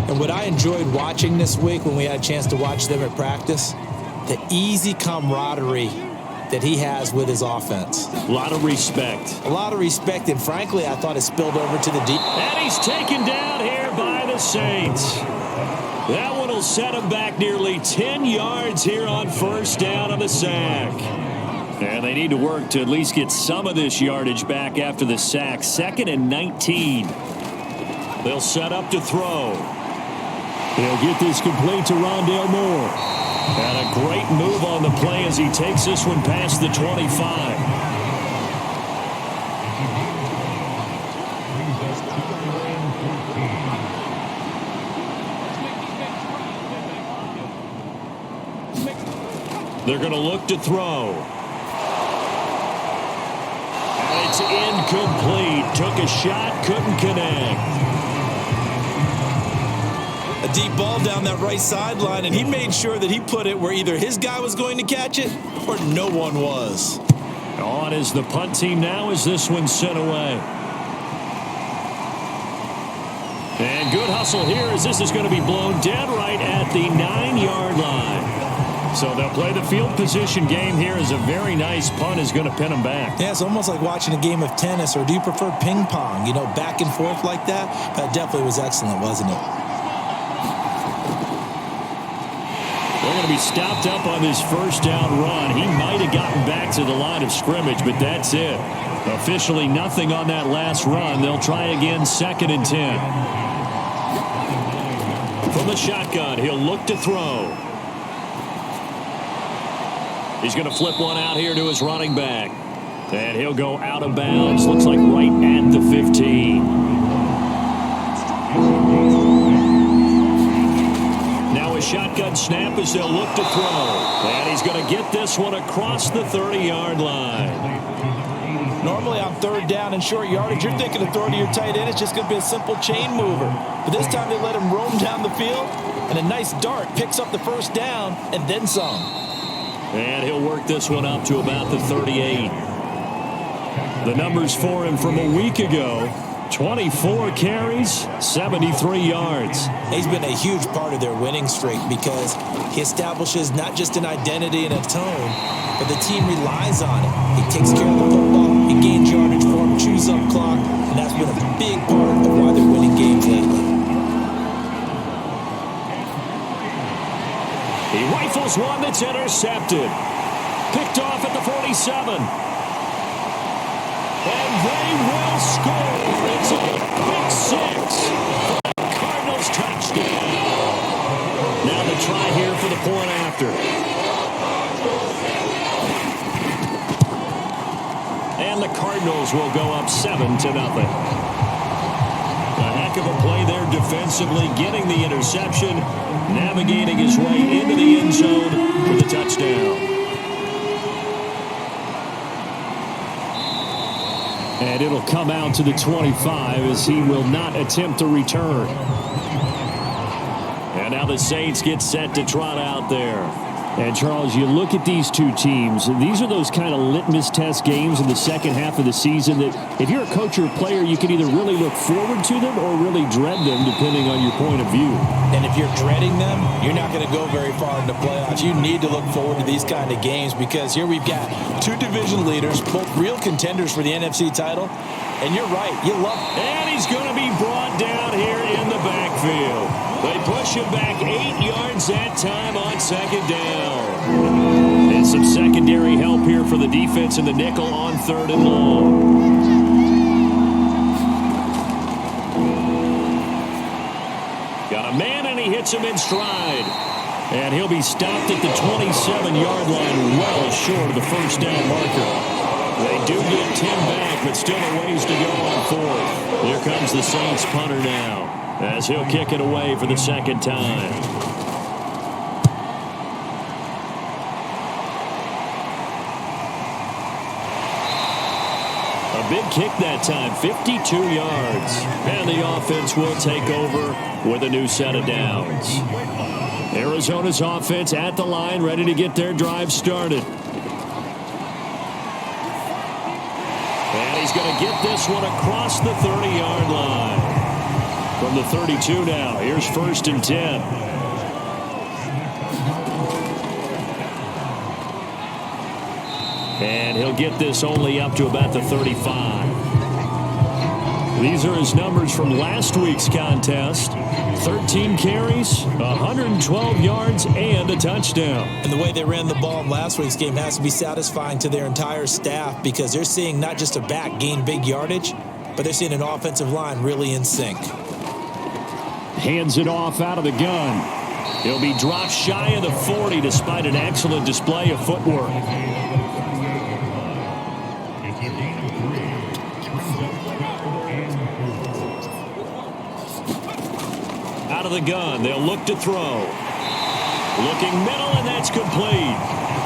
And what I enjoyed watching this week when we had a chance to watch them at practice, the easy camaraderie that he has with his offense. A lot of respect. A lot of respect, and frankly, I thought it spilled over to the deep. And he's taken down here by the Saints. That one will set him back nearly 10 yards here on 1st down on the sack. And they need to work to at least get some of this yardage back after the sack. 2nd and 19. They'll set up to throw. They'll get this complete to Rondale Moore. And a great move on the play as he takes this one past the 25. They're going to look to throw. And it's incomplete. Took a shot, couldn't connect. A deep ball down that right sideline, and he made sure that he put it where either his guy was going to catch it or no one was. On is the punt team now as this one's sent away. And good hustle here as this is going to be blown dead right at the 9-yard line. So they'll play the field position game here as a very nice punt is going to pin them back. Yeah, it's almost like watching a game of tennis, or do you prefer ping pong? You know, back and forth like that? That definitely was excellent, wasn't it? They're going to be stopped up on this first down run. He might have gotten back to the line of scrimmage, but that's it. Officially nothing on that last run. They'll try again 2nd and 10. From the shotgun, he'll look to throw. He's going to flip one out here to his running back. And he'll go out of bounds. Looks like right at the 15. Now a shotgun snap as they'll look to throw. And he's going to get this one across the 30-yard line. Normally on 3rd down and short yardage, you're thinking of throwing to your tight end. It's just going to be a simple chain mover. But this time they let him roam down the field, and a nice dart picks up the first down and then some. And he'll work this one up to about the 38. The numbers for him from a week ago: 24 carries, 73 yards. He's been a huge part of their winning streak because he establishes not just an identity and a tone, but the team relies on it. He takes care of the football, he gains yardage for him, chews up clock, and that's been a big part of why they're winning games lately. He rifles one that's intercepted. Picked off at the 47. And they will score. It's a big 6. Cardinals touchdown. Now the try here for the point after. And the Cardinals will go up 7-0. A heck of a play there defensively, getting the interception, navigating his way into the end zone for the touchdown. And it'll come out to the 25 as he will not attempt to return. And now the Saints get set to trot out there. And, Charles, you look at these two teams, and these are those kind of litmus test games in the second half of the season that if you're a coach or a player, you can either really look forward to them or really dread them, depending on your point of view. And if you're dreading them, you're not going to go very far in the playoffs. You need to look forward to these kind of games because here we've got two division leaders, both real contenders for the NFC title. And you're right, you love it. And he's going to be brought down here in the backfield. They push him back 8 yards that time on 2nd down. And some secondary help here for the defense in the nickel on 3rd and long. Got a man, and he hits him in stride. And he'll be stopped at the 27-yard line, well short of the first down marker. They do get 10 back, but still a ways to go on 4th. Here comes the Saints punter now, as he'll kick it away for the 2nd time. A big kick that time, 52 yards. And the offense will take over with a new set of downs. Arizona's offense at the line, ready to get their drive started. And he's going to get this one across the 30-yard line. From the 32 now, here's 1st and 10. And he'll get this only up to about the 35. These are his numbers from last week's contest. 13 carries, 112 yards, and a touchdown. And the way they ran the ball in last week's game has to be satisfying to their entire staff because they're seeing not just a back gain big yardage, but they're seeing an offensive line really in sync. Hands it off out of the gun. He'll be dropped shy of the 40 despite an excellent display of footwork. Out of the gun, they'll look to throw. Looking middle, and that's complete.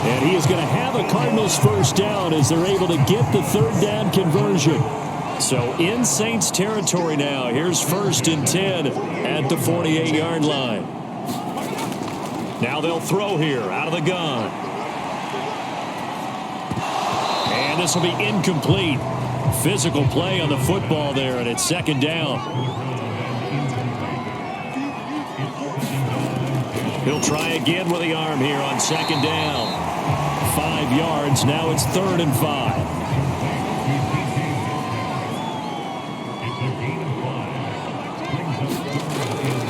And he is going to have a Cardinals first down as they're able to get the 3rd down conversion. So in Saints territory now, here's 1st and 10 at the 48-yard line. Now they'll throw here out of the gun. And this will be incomplete. Physical play on the football there, and it's 2nd down. He'll try again with the arm here on 2nd down. 5 yards. Now it's 3rd and 5.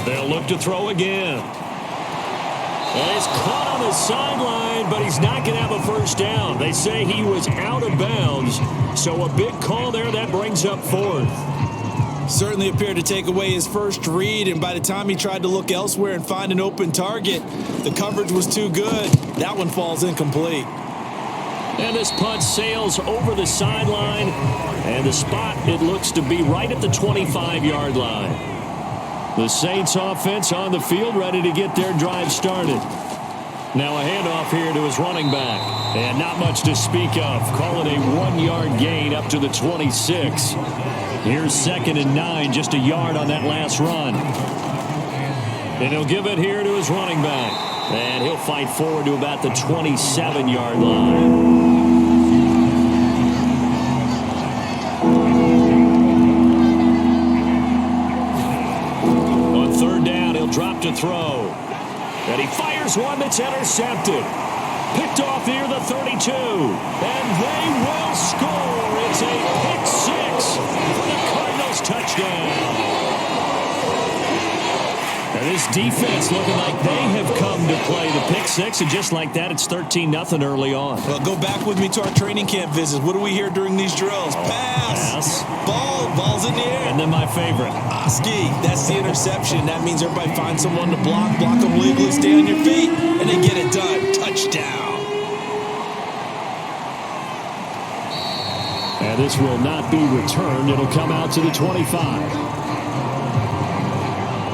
They'll look to throw again. And it's caught the sideline, but he's not going to have a first down. They say he was out of bounds, so a big call there that brings up fourth. Certainly appeared to take away his first read, and by the time he tried to look elsewhere and find an open target, the coverage was too good. That one falls incomplete. And this punt sails over the sideline, and the spot, it looks to be right at the 25-yard line. The Saints offense on the field, ready to get their drive started. Now a handoff here to his running back. And not much to speak of. Call it a 1-yard gain up to the 26. Here's 2nd and 9, just a yard on that last run. And he'll give it here to his running back. And he'll fight forward to about the 27-yard line. On 3rd down, he'll drop to throw. And he fires one that's intercepted. Picked off near the 32. And they will score. It's a pick six for the Cardinals touchdown. Now this defense looking like they have come to play the pick six. And just like that, it's 13-0 early on. Well, go back with me to our training camp visits. What do we hear during these drills? Pass. Ball's in the air. And then my favorite. Oski, that's the interception. That means everybody finds someone to block them legally, stay on your feet, and they get it done. Touchdown. And this will not be returned. It'll come out to the 25.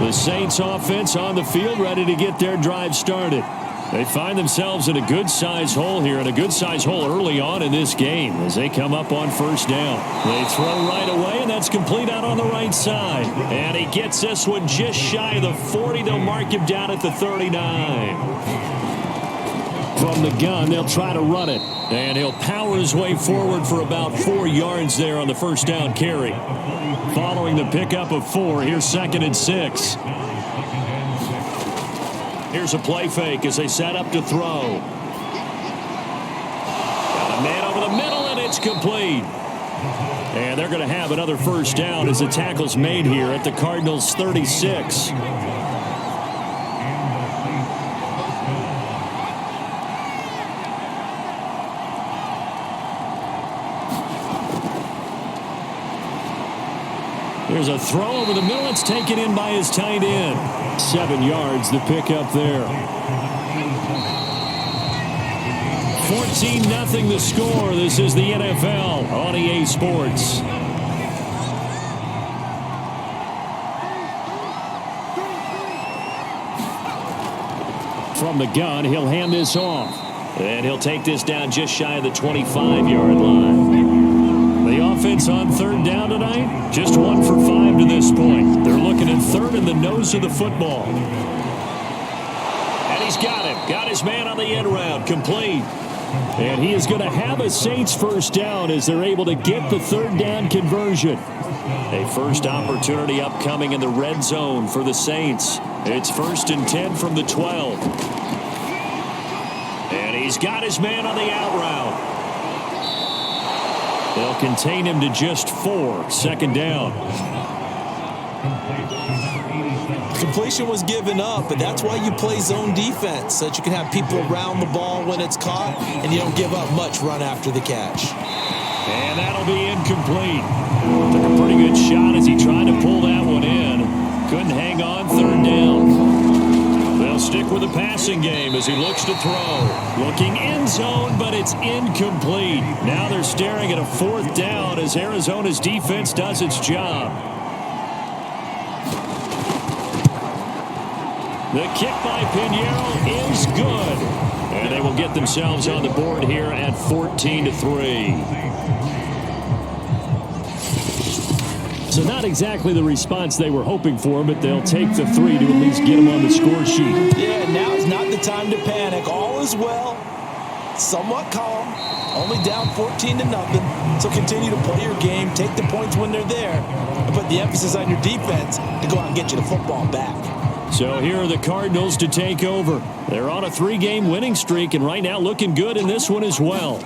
The Saints offense on the field, ready to get their drive started. They find themselves in a good-sized hole here, and a good-sized hole early on in this game as they come up on 1st down. They throw right away, and that's complete out on the right side. And he gets this one just shy of the 40. They'll mark him down at the 39. From the gun, they'll try to run it. And he'll power his way forward for about 4 yards there on the 1st down carry. Following the pickup of 4, here's 2nd and 6. Here's a play fake as they set up to throw. Got a man over the middle, and it's complete. And they're going to have another 1st down as the tackle's made here at the Cardinals' 36. There's a throw over the middle. It's taken in by his tight end. 7 yards, the pickup there. 14-0 the score. This is the NFL on EA Sports. From the gun, he'll hand this off. And he'll take this down just shy of the 25-yard line. The offense on 3rd down tonight, just 1 for 5 to this point. They're looking at 3rd in the nose of the football. And he's got him. Got his man on the end route. Complete. And he is going to have a Saints 1st down as they're able to get the 3rd down conversion. A first opportunity upcoming in the red zone for the Saints. It's 1st and 10 from the 12. And he's got his man on the out route. They'll contain him to just 4. 2nd down. Completion was given up, but that's why you play zone defense, so that you can have people around the ball when it's caught, and you don't give up much run after the catch. And that'll be incomplete. Took a pretty good shot as he tried to pull that one in. Couldn't hang on. 3rd down. They'll stick with the passing game as he looks to throw. Looking end zone, but it's incomplete. Now they're staring at a 4th down as Arizona's defense does its job. The kick by Pinheiro is good. And they will get themselves on the board here at 14-3. So not exactly the response they were hoping for, but they'll take the 3 to at least get them on the score sheet. Yeah, now is not the time to panic. All is well. Somewhat calm. Only down 14-0. So continue to play your game. Take the points when they're there. And put the emphasis on your defense to go out and get you the football back. So here are the Cardinals to take over. They're on a 3-game winning streak, and right now looking good in this one as well.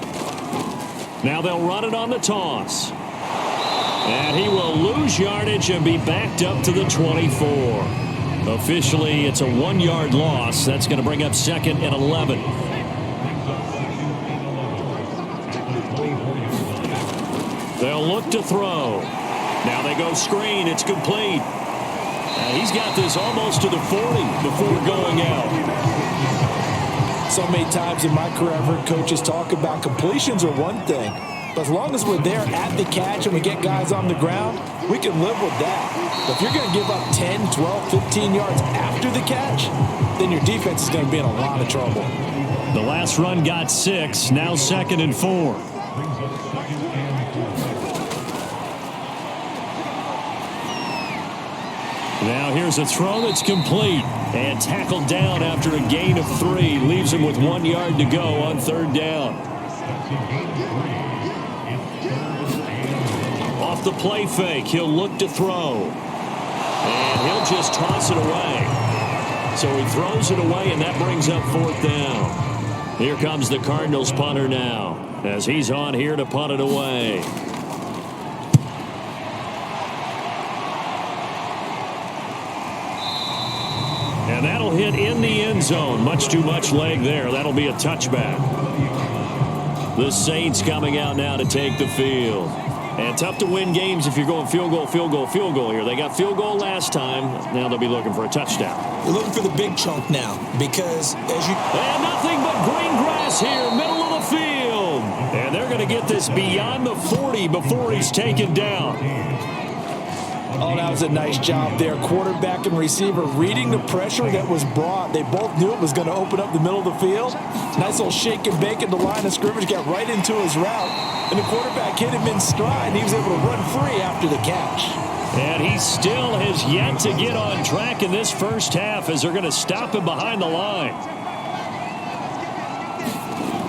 Now they'll run it on the toss. And he will lose yardage and be backed up to the 24. Officially, it's a 1-yard loss. That's going to bring up 2nd and 11. They'll look to throw. Now they go screen. It's complete. He's got this almost to the 40 before going out. So many times in my career, I've heard coaches talk about completions are one thing. But as long as we're there at the catch and we get guys on the ground, we can live with that. But if you're going to give up 10, 12, 15 yards after the catch, then your defense is going to be in a lot of trouble. The last run got 6. Now 2nd and 4. Now here's a throw that's complete and tackled down after a gain of 3. Leaves him with 1 yard to go on 3rd down. Off the play fake, he'll look to throw. And he'll just toss it away. So he throws it away, and that brings up 4th down. Here comes the Cardinals punter now as he's on here to punt it away. And that'll hit in the end zone. Much too much leg there. That'll be a touchback. The Saints coming out now to take the field. And tough to win games if you're going field goal, field goal, field goal here. They got field goal last time. Now they'll be looking for a touchdown. They're looking for the big chunk now because as you... And nothing but green grass here, middle of the field. And they're going to get this beyond the 40 before he's taken down. Oh, that was a nice job there. Quarterback and receiver reading the pressure that was brought. They both knew it was going to open up the middle of the field. Nice little shake and bake at the line of scrimmage. Got right into his route. And the quarterback hit him in stride. And he was able to run free after the catch. And he still has yet to get on track in this first half as they're going to stop him behind the line.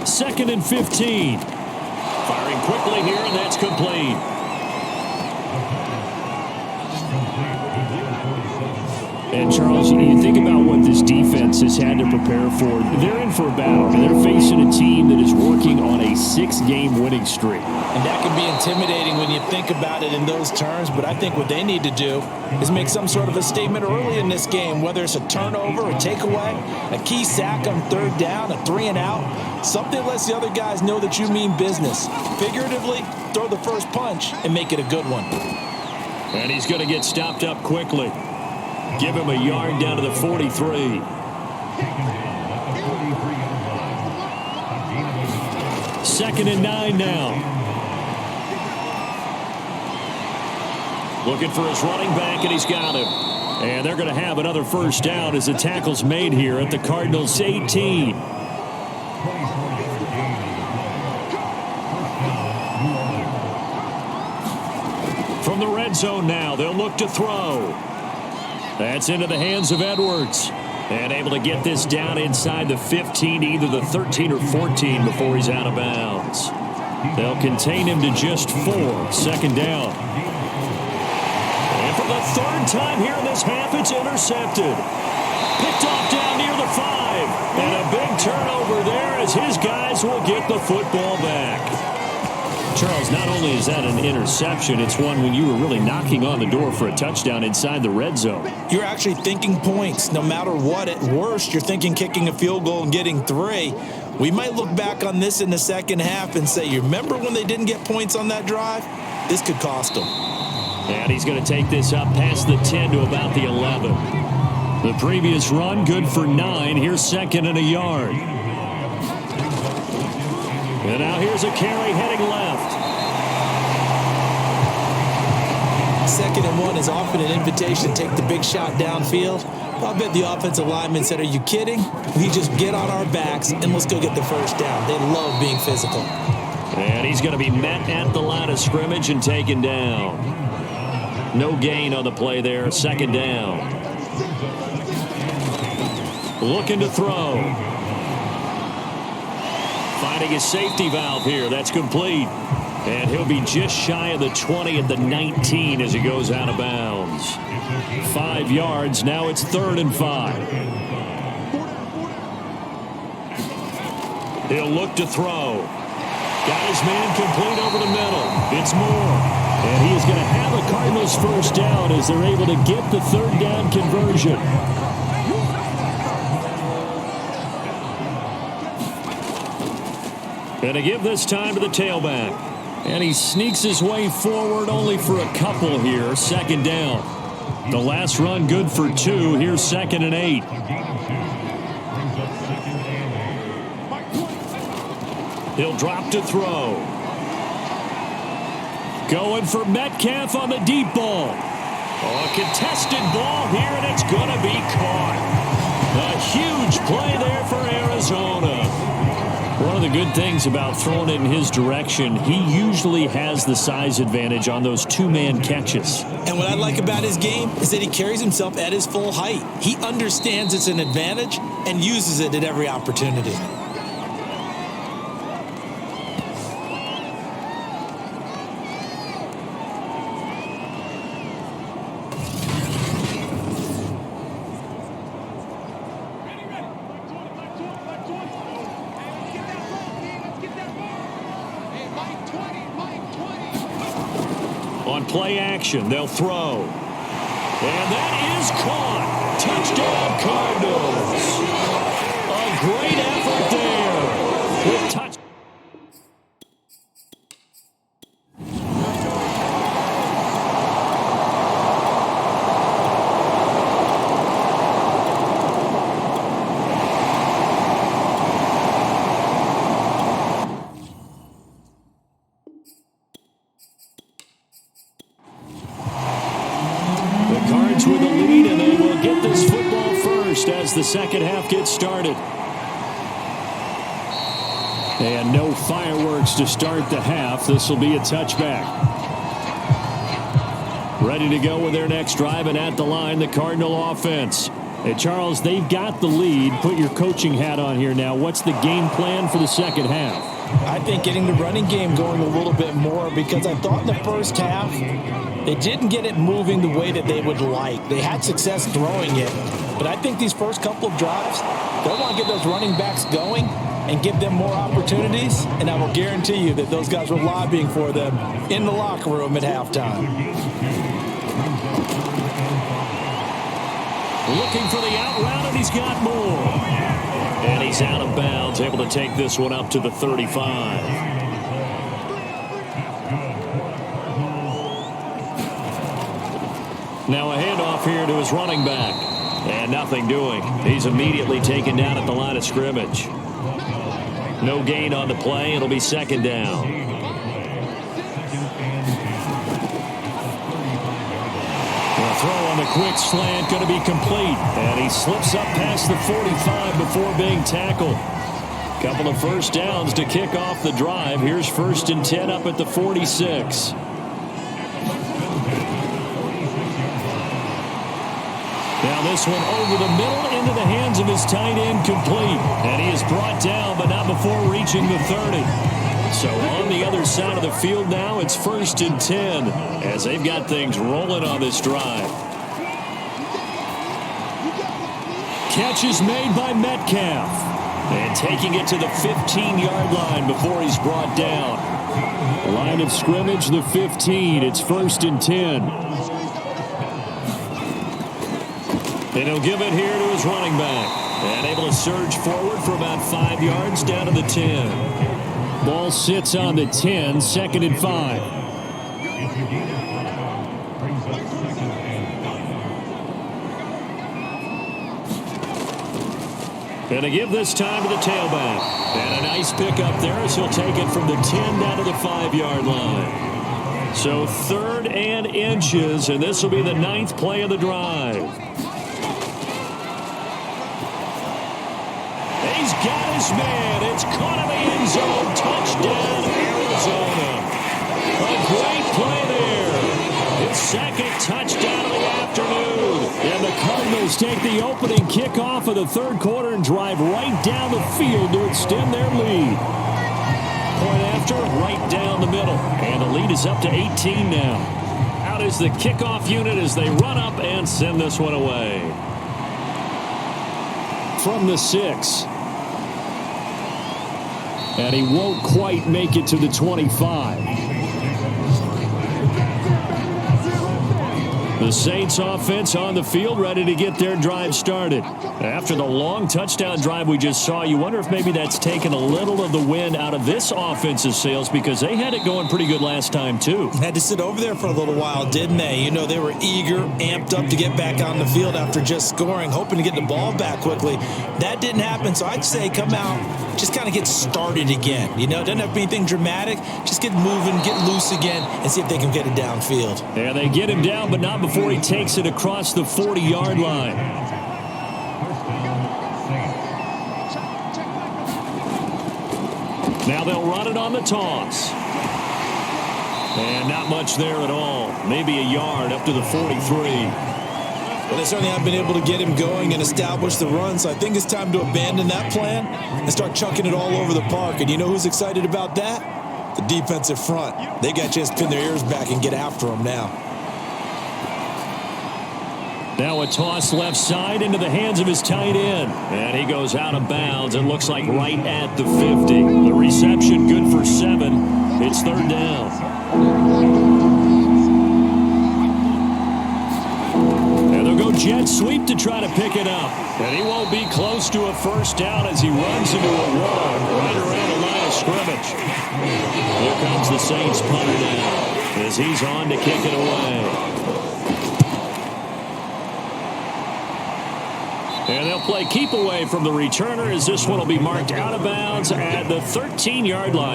2nd and 15. Firing quickly here, and that's complete. And, Charles, you think about what this defense has had to prepare for. They're in for a battle. They're facing a team that is working on a 6-game winning streak. And that can be intimidating when you think about it in those terms. But I think what they need to do is make some sort of a statement early in this game, whether it's a turnover, a takeaway, a key sack on 3rd down, a 3-and-out. Something lets the other guys know that you mean business. Figuratively, throw the first punch and make it a good one. And he's going to get stopped up quickly. Give him a yard down to the 43. 2nd and 9 now. Looking for his running back, and he's got him. And they're going to have another first down as the tackle's made here at the Cardinals' 18. From the red zone now, they'll look to throw. That's into the hands of Edwards. And able to get this down inside the 15, either the 13 or 14 before he's out of bounds. They'll contain him to just 4. 2nd down. And for the 3rd time here in this half, it's intercepted. Picked off down near the 5. And a big turnover there as his guys will get the football back. Charles, not only is that an interception, it's one when you were really knocking on the door for a touchdown inside the red zone. You're actually thinking points. No matter what, at worst, you're thinking kicking a field goal and getting 3. We might look back on this in the second half and say, you remember when they didn't get points on that drive? This could cost them. And he's going to take this up past the 10 to about the 11. The previous run, good for 9. Here's 2nd and a yard. And now here's a carry heading left. 2nd and 1 is often an invitation to take the big shot downfield. I bet the offensive lineman said, are you kidding? We just get on our backs and let's go get the first down. They love being physical. And he's going to be met at the line of scrimmage and taken down. No gain on the play there. 2nd down. Looking to throw. Finding his safety valve here. That's complete. And he'll be just shy of the 20 at the 19 as he goes out of bounds. 5 yards. Now it's 3rd and 5. He'll look to throw. Got his man complete over the middle. It's Moore. And he is going to have a Cardinals first down as they're able to get the third down conversion. Going to give this time to the tailback. And he sneaks his way forward only for a couple here. Second down. The last run good for 2. Here's 2nd and 8. He'll drop to throw. Going for Metcalf on the deep ball. A contested ball here, and it's going to be caught. A huge play there for Arizona. One of the good things about throwing it in his direction, he usually has the size advantage on those two-man catches. And what I like about his game is that he carries himself at his full height. He understands it's an advantage and uses it at every opportunity. On play action, they'll throw. And that is caught. Touchdown, Cardinals. A great effort there. With touch. With a lead, and they will get this football first as the second half gets started. And no fireworks to start the half. This will be a touchback. Ready to go with their next drive, and at the line, the Cardinal offense. Hey, Charles, they've got the lead. Put your coaching hat on here now. What's the game plan for the second half? I think getting the running game going a little bit more, because I thought in the first half they didn't get it moving the way that they would like. They had success throwing it, but I think these first couple of drives, they'll want to get those running backs going and give them more opportunities, and I will guarantee you that those guys were lobbying for them in the locker room at halftime. Looking for the out route, and he's got more. And he's out of bounds, able to take this one up to the 35. Now a handoff here to his running back. And nothing doing. He's immediately taken down at the line of scrimmage. No gain on the play. It'll be second down. Throw on the quick slant, going to be complete. And he slips up past the 45 before being tackled. Couple of first downs to kick off the drive. Here's 1st and 10 up at the 46. Now this one over the middle into the hands of his tight end, complete. And he is brought down, but not before reaching the 30. So on the other side of the field now, it's 1st and 10 as they've got things rolling on this drive. Catch is made by Metcalf. And taking it to the 15-yard line before he's brought down. Line of scrimmage, the 15. It's 1st and 10. And he'll give it here to his running back. And able to surge forward for about 5 yards down to the 10. Ball sits on the 10, 2nd and 5. And to give this time to the tailback. And a nice pickup there as he'll take it from the 10 down to the 5-yard line. So 3rd and inches, and this will be the 9th play of the drive. He's got his man. It's caught in the end zone. Touchdown, Arizona. A great play there. His 2nd touchdown of the afternoon. And the Cardinals take the opening kickoff of the 3rd quarter and drive right down the field to extend their lead. Point after, right down the middle. And the lead is up to 18 now. Out is the kickoff unit as they run up and send this one away. From the 6. And he won't quite make it to the 25. The Saints offense on the field, ready to get their drive started. After the long touchdown drive we just saw, you wonder if maybe that's taken a little of the wind out of this offense's sails, because they had it going pretty good last time too. Had to sit over there for a little while, didn't they? You know, they were eager, amped up to get back on the field after just scoring, hoping to get the ball back quickly. That didn't happen, so I'd say come out, just kind of get started again. You know, it doesn't have to be anything dramatic. Just get moving, get loose again, and see if they can get it downfield. Yeah, they get him down, but not before he takes it across the 40-yard line. Now they'll run it on the toss. And not much there at all. Maybe a yard up to the 43. Well, they certainly haven't been able to get him going and establish the run, so I think it's time to abandon that plan and start chucking it all over the park. And you know who's excited about that? The defensive front. They got to just pin their ears back and get after him now. Now a toss left side into the hands of his tight end. And he goes out of bounds. It looks like right at the 50. The reception good for 7. It's third down. And they'll go jet sweep to try to pick it up. And he won't be close to a first down as he runs into a wall right around the line of scrimmage. Here comes the Saints punter now as he's on to kick it away. And they'll play keep away from the returner as this one will be marked out of bounds at the 13-yard line.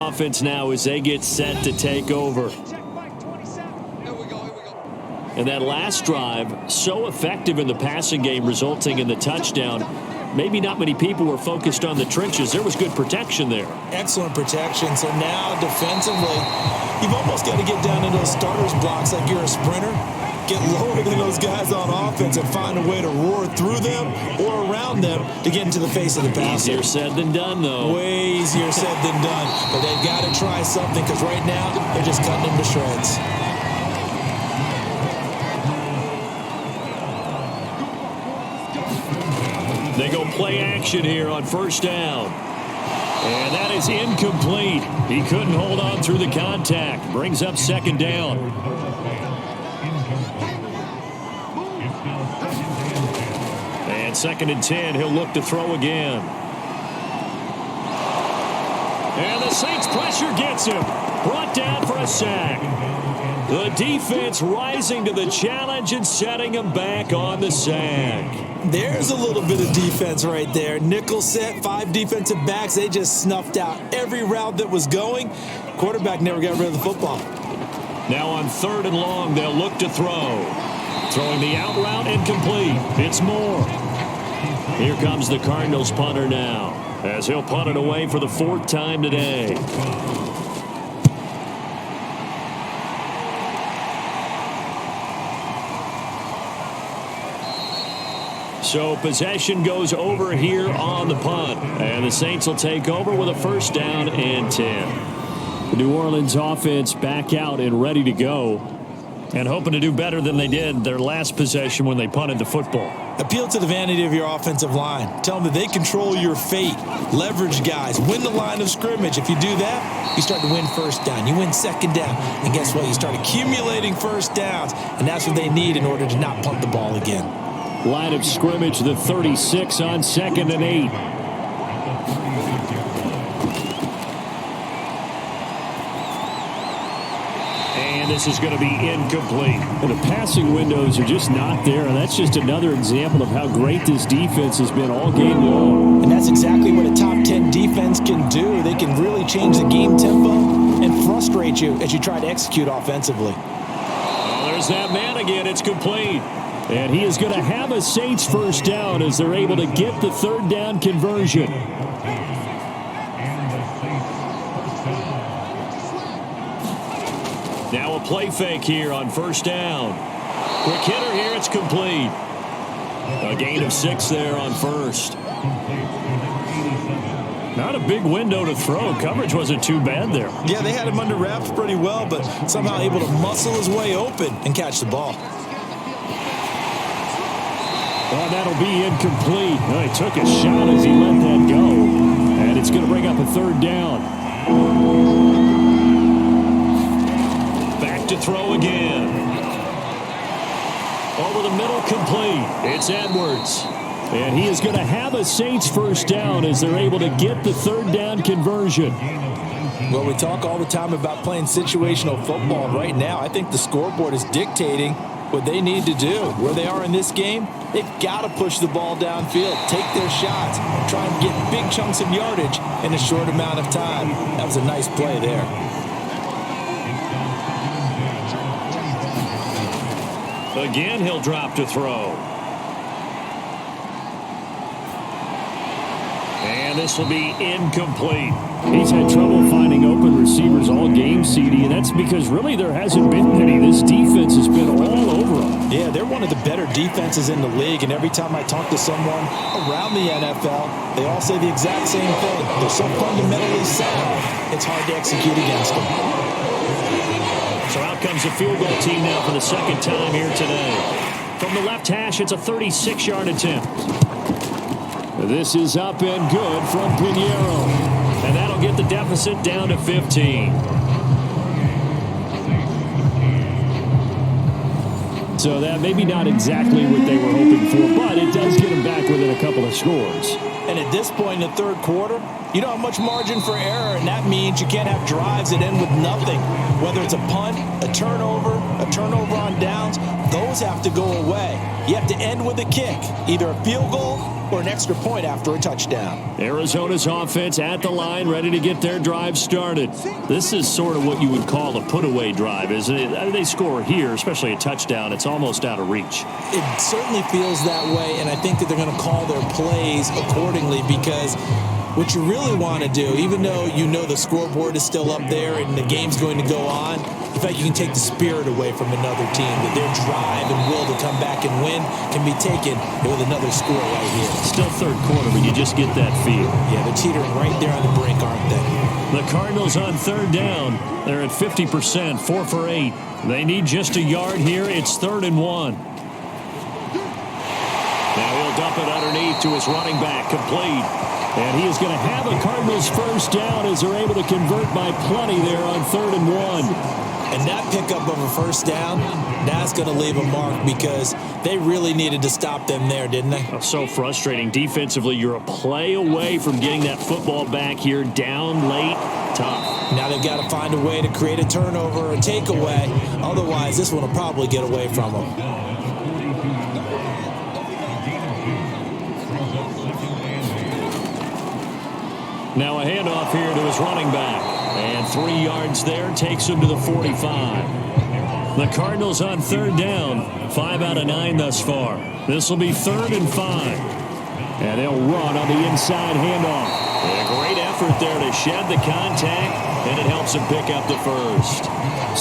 Offense now as they get set to take over. And that last drive, so effective in the passing game, resulting in the touchdown. Maybe not many people were focused on the trenches. There was good protection there. Excellent protection. So now defensively, you've almost got to get down into those starters blocks like you're a sprinter. Get lower than those guys on offense and find a way to roar through them or around them to get into the face of the passer. Easier said than done, though. Way easier said than done. But they've got to try something because right now they're just cutting them to shreds. They go play action here on first down. And that is incomplete. He couldn't hold on through the contact. Brings up second down. And second and 10, he'll look to throw again. And the Saints pressure gets him. Brought down for a sack. The defense rising to the challenge and setting him back on the sack. There's a little bit of defense right there. Nickel set, 5 defensive backs. They just snuffed out every route that was going. Quarterback never got rid of the football. Now on third and long, they'll look to throw. Throwing the out route incomplete. It's Moore. Here comes the Cardinals punter now, as he'll punt it away for the 4th time today. So possession goes over here on the punt, and the Saints will take over with a first down and 10. The New Orleans offense back out and ready to go, and hoping to do better than they did their last possession when they punted the football. Appeal to the vanity of your offensive line. Tell them that they control your fate. Leverage guys. Win the line of scrimmage. If you do that, you start to win first down. You win second down. And guess what? You start accumulating first downs. And that's what they need in order to not punt the ball again. Line of scrimmage, the 36 on second and 8. This is going to be incomplete. And the passing windows are just not there, and that's just another example of how great this defense has been all game long. And that's exactly what a top 10 defense can do. They can really change the game tempo and frustrate you as you try to execute offensively. Well, there's that man again. It's complete. And he is going to have a Saints first down as they're able to get the third down conversion. Now a play fake here on first down. Quick hitter here. It's complete. A gain of 6 there on first. Not a big window to throw. Coverage wasn't too bad there. Yeah, they had him under wraps pretty well, but somehow able to muscle his way open and catch the ball. Well, that'll be incomplete. Well, he took a shot as he let that go. And it's going to bring up a third down. throw again. Over the middle, complete. It's Edwards. And he is going to have a Saints first down as they're able to get the third down conversion. Well, we talk all the time about playing situational football. Right now, I think the scoreboard is dictating what they need to do. Where they are in this game, they've got to push the ball downfield, take their shots, try and get big chunks of yardage in a short amount of time. That was a nice play there. Again, he'll drop to throw. And this will be incomplete. He's had trouble finding open receivers all game, CD, and that's because really there hasn't been any. This defense has been all over them. Yeah, they're one of the better defenses in the league, and every time I talk to someone around the NFL, they all say the exact same thing. They're so fundamentally sound, it's hard to execute against them. So out comes the field goal team now for the second time here today. From the left hash, it's a 36-yard attempt. This is up and good from Pinheiro. And that'll get the deficit down to 15. So that maybe not exactly what they were hoping for, but it does get them back within a couple of scores. And at this point in the third quarter, you don't have much margin for error, and that means you can't have drives that end with nothing. Whether it's a punt, a turnover on downs, those have to go away. You have to end with a kick, either a field goal or an extra point after a touchdown. Arizona's offense at the line, ready to get their drive started. This is sort of what you would call a put-away drive, isn't it? They score here, especially a touchdown. It's almost out of reach. It certainly feels that way, and I think that they're going to call their plays accordingly because what you really want to do, even though you know the scoreboard is still up there and the game's going to go on, in fact, you can take the spirit away from another team, that their drive and will to come back and win can be taken with another score right here. Still third quarter, but you just get that feel. Yeah, they're teetering right there on the brink, aren't they? The Cardinals on third down. They're at 50%, 4 for 8. They need just a yard here. It's 3rd and 1. Now he'll dump it underneath to his running back, complete. And he is going to have a Cardinals first down as they're able to convert by plenty there on 3rd and 1. And that pickup of a first down, that's going to leave a mark because they really needed to stop them there, didn't they? So frustrating. Defensively, you're a play away from getting that football back here, down late, tough. Now they've got to find a way to create a turnover or a takeaway. Otherwise, this one will probably get away from them. Now a handoff here to his running back. And 3 yards there takes him to the 45. The Cardinals on third down. 5 out of 9 thus far. This will be 3rd and 5. And they'll run on the inside handoff. And a great effort there to shed the contact. And it helps him pick up the first.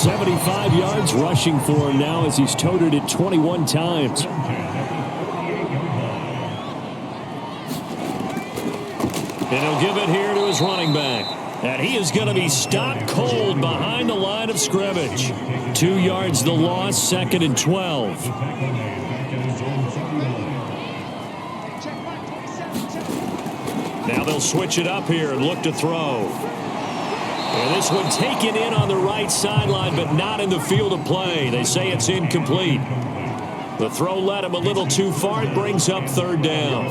75 yards rushing for him now as he's toted it 21 times. And he'll give it here to his running back. And he is going to be stopped cold behind the line of scrimmage. 2 yards the loss, 2nd and 12. Now they'll switch it up here and look to throw. And this one taken in on the right sideline, but not in the field of play. They say it's incomplete. The throw led him a little too far. It brings up 3rd down.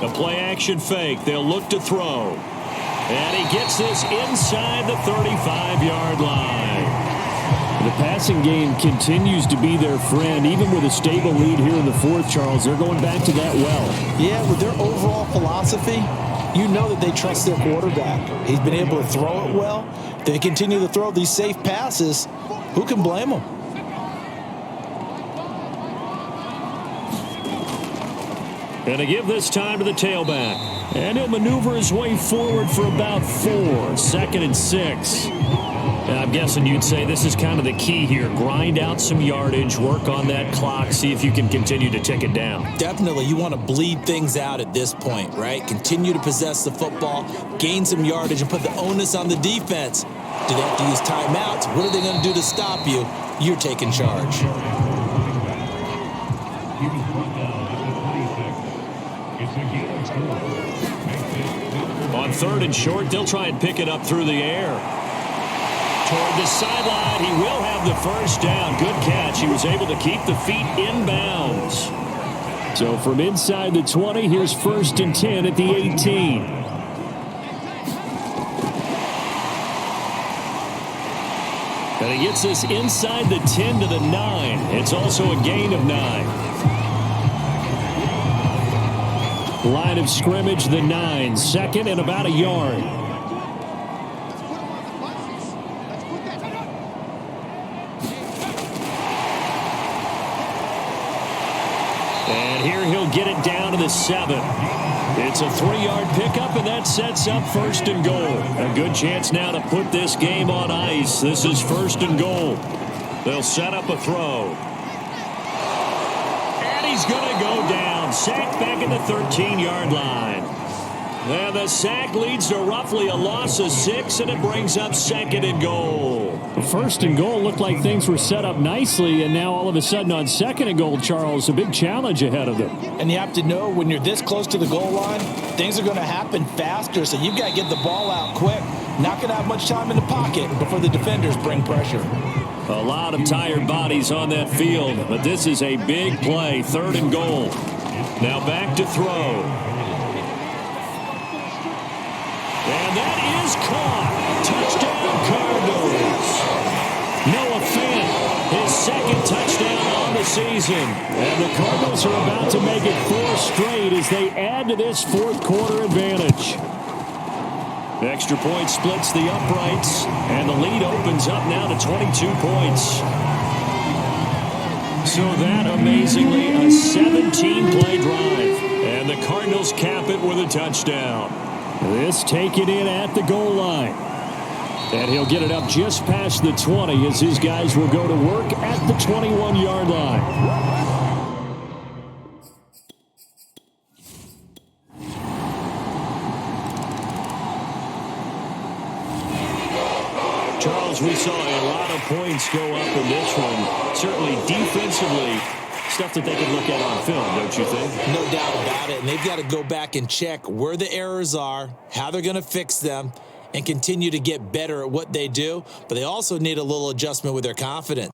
A play-action fake. They'll look to throw. And he gets this inside the 35-yard line. The passing game continues to be their friend. Even with a stable lead here in the 4th, Charles, they're going back to that well. Yeah, with their overall philosophy, you know that they trust their quarterback. He's been able to throw it well. If they continue to throw these safe passes, who can blame them? And to give this time to the tailback. And he'll maneuver his way forward for about 4. 2nd and 6. And I'm guessing you'd say this is kind of the key here. Grind out some yardage, work on that clock, see if you can continue to tick it down. Definitely. You want to bleed things out at this point, right? Continue to possess the football, gain some yardage, and put the onus on the defense. Do they have to use timeouts? What are they going to do to stop you? You're taking charge. On 3rd and short, they'll try and pick it up through the air. toward the sideline. He will have the first down. Good catch. He was able to keep the feet in bounds. So from inside the 20, here's 1st and 10 at the 18. And he gets us inside the 10 to the 9. It's also a gain of 9. Line of scrimmage, the 9. 2nd and about a yard. And here he'll get it down to the 7. It's a 3-yard pickup, and that sets up 1st and goal. A good chance now to put this game on ice. This is 1st and goal. They'll set up a throw. And he's going to go down. Sacked back at the 13-yard line. And the sack leads to roughly a loss of 6, and it brings up 2nd and goal. 1st and goal looked like things were set up nicely, and now all of a sudden on 2nd and goal, Charles, a big challenge ahead of them. And you have to know when you're this close to the goal line, things are going to happen faster, so you've got to get the ball out quick. Not going to have much time in the pocket before the defenders bring pressure. A lot of tired bodies on that field, but this is a big play. 3rd and goal. Now back to throw. And that is caught. Touchdown, Cardinals. Noah Fant, his 2nd touchdown on the season. And the Cardinals are about to make it 4 straight as they add to this 4th quarter advantage. Extra point splits the uprights, and the lead opens up now to 22 points. So that, amazingly, a 17-play drive. And the Cardinals cap it with a touchdown. This taken in at the goal line. And he'll get it up just past the 20 as his guys will go to work at the 21-yard line. Charles, we saw a lot of points go up in this one. Certainly defensively, stuff that they could look at on film, don't you think? No doubt about it. And they've got to go back and check where the errors are, how they're going to fix them, and continue to get better at what they do. But they also need a little adjustment with their confidence.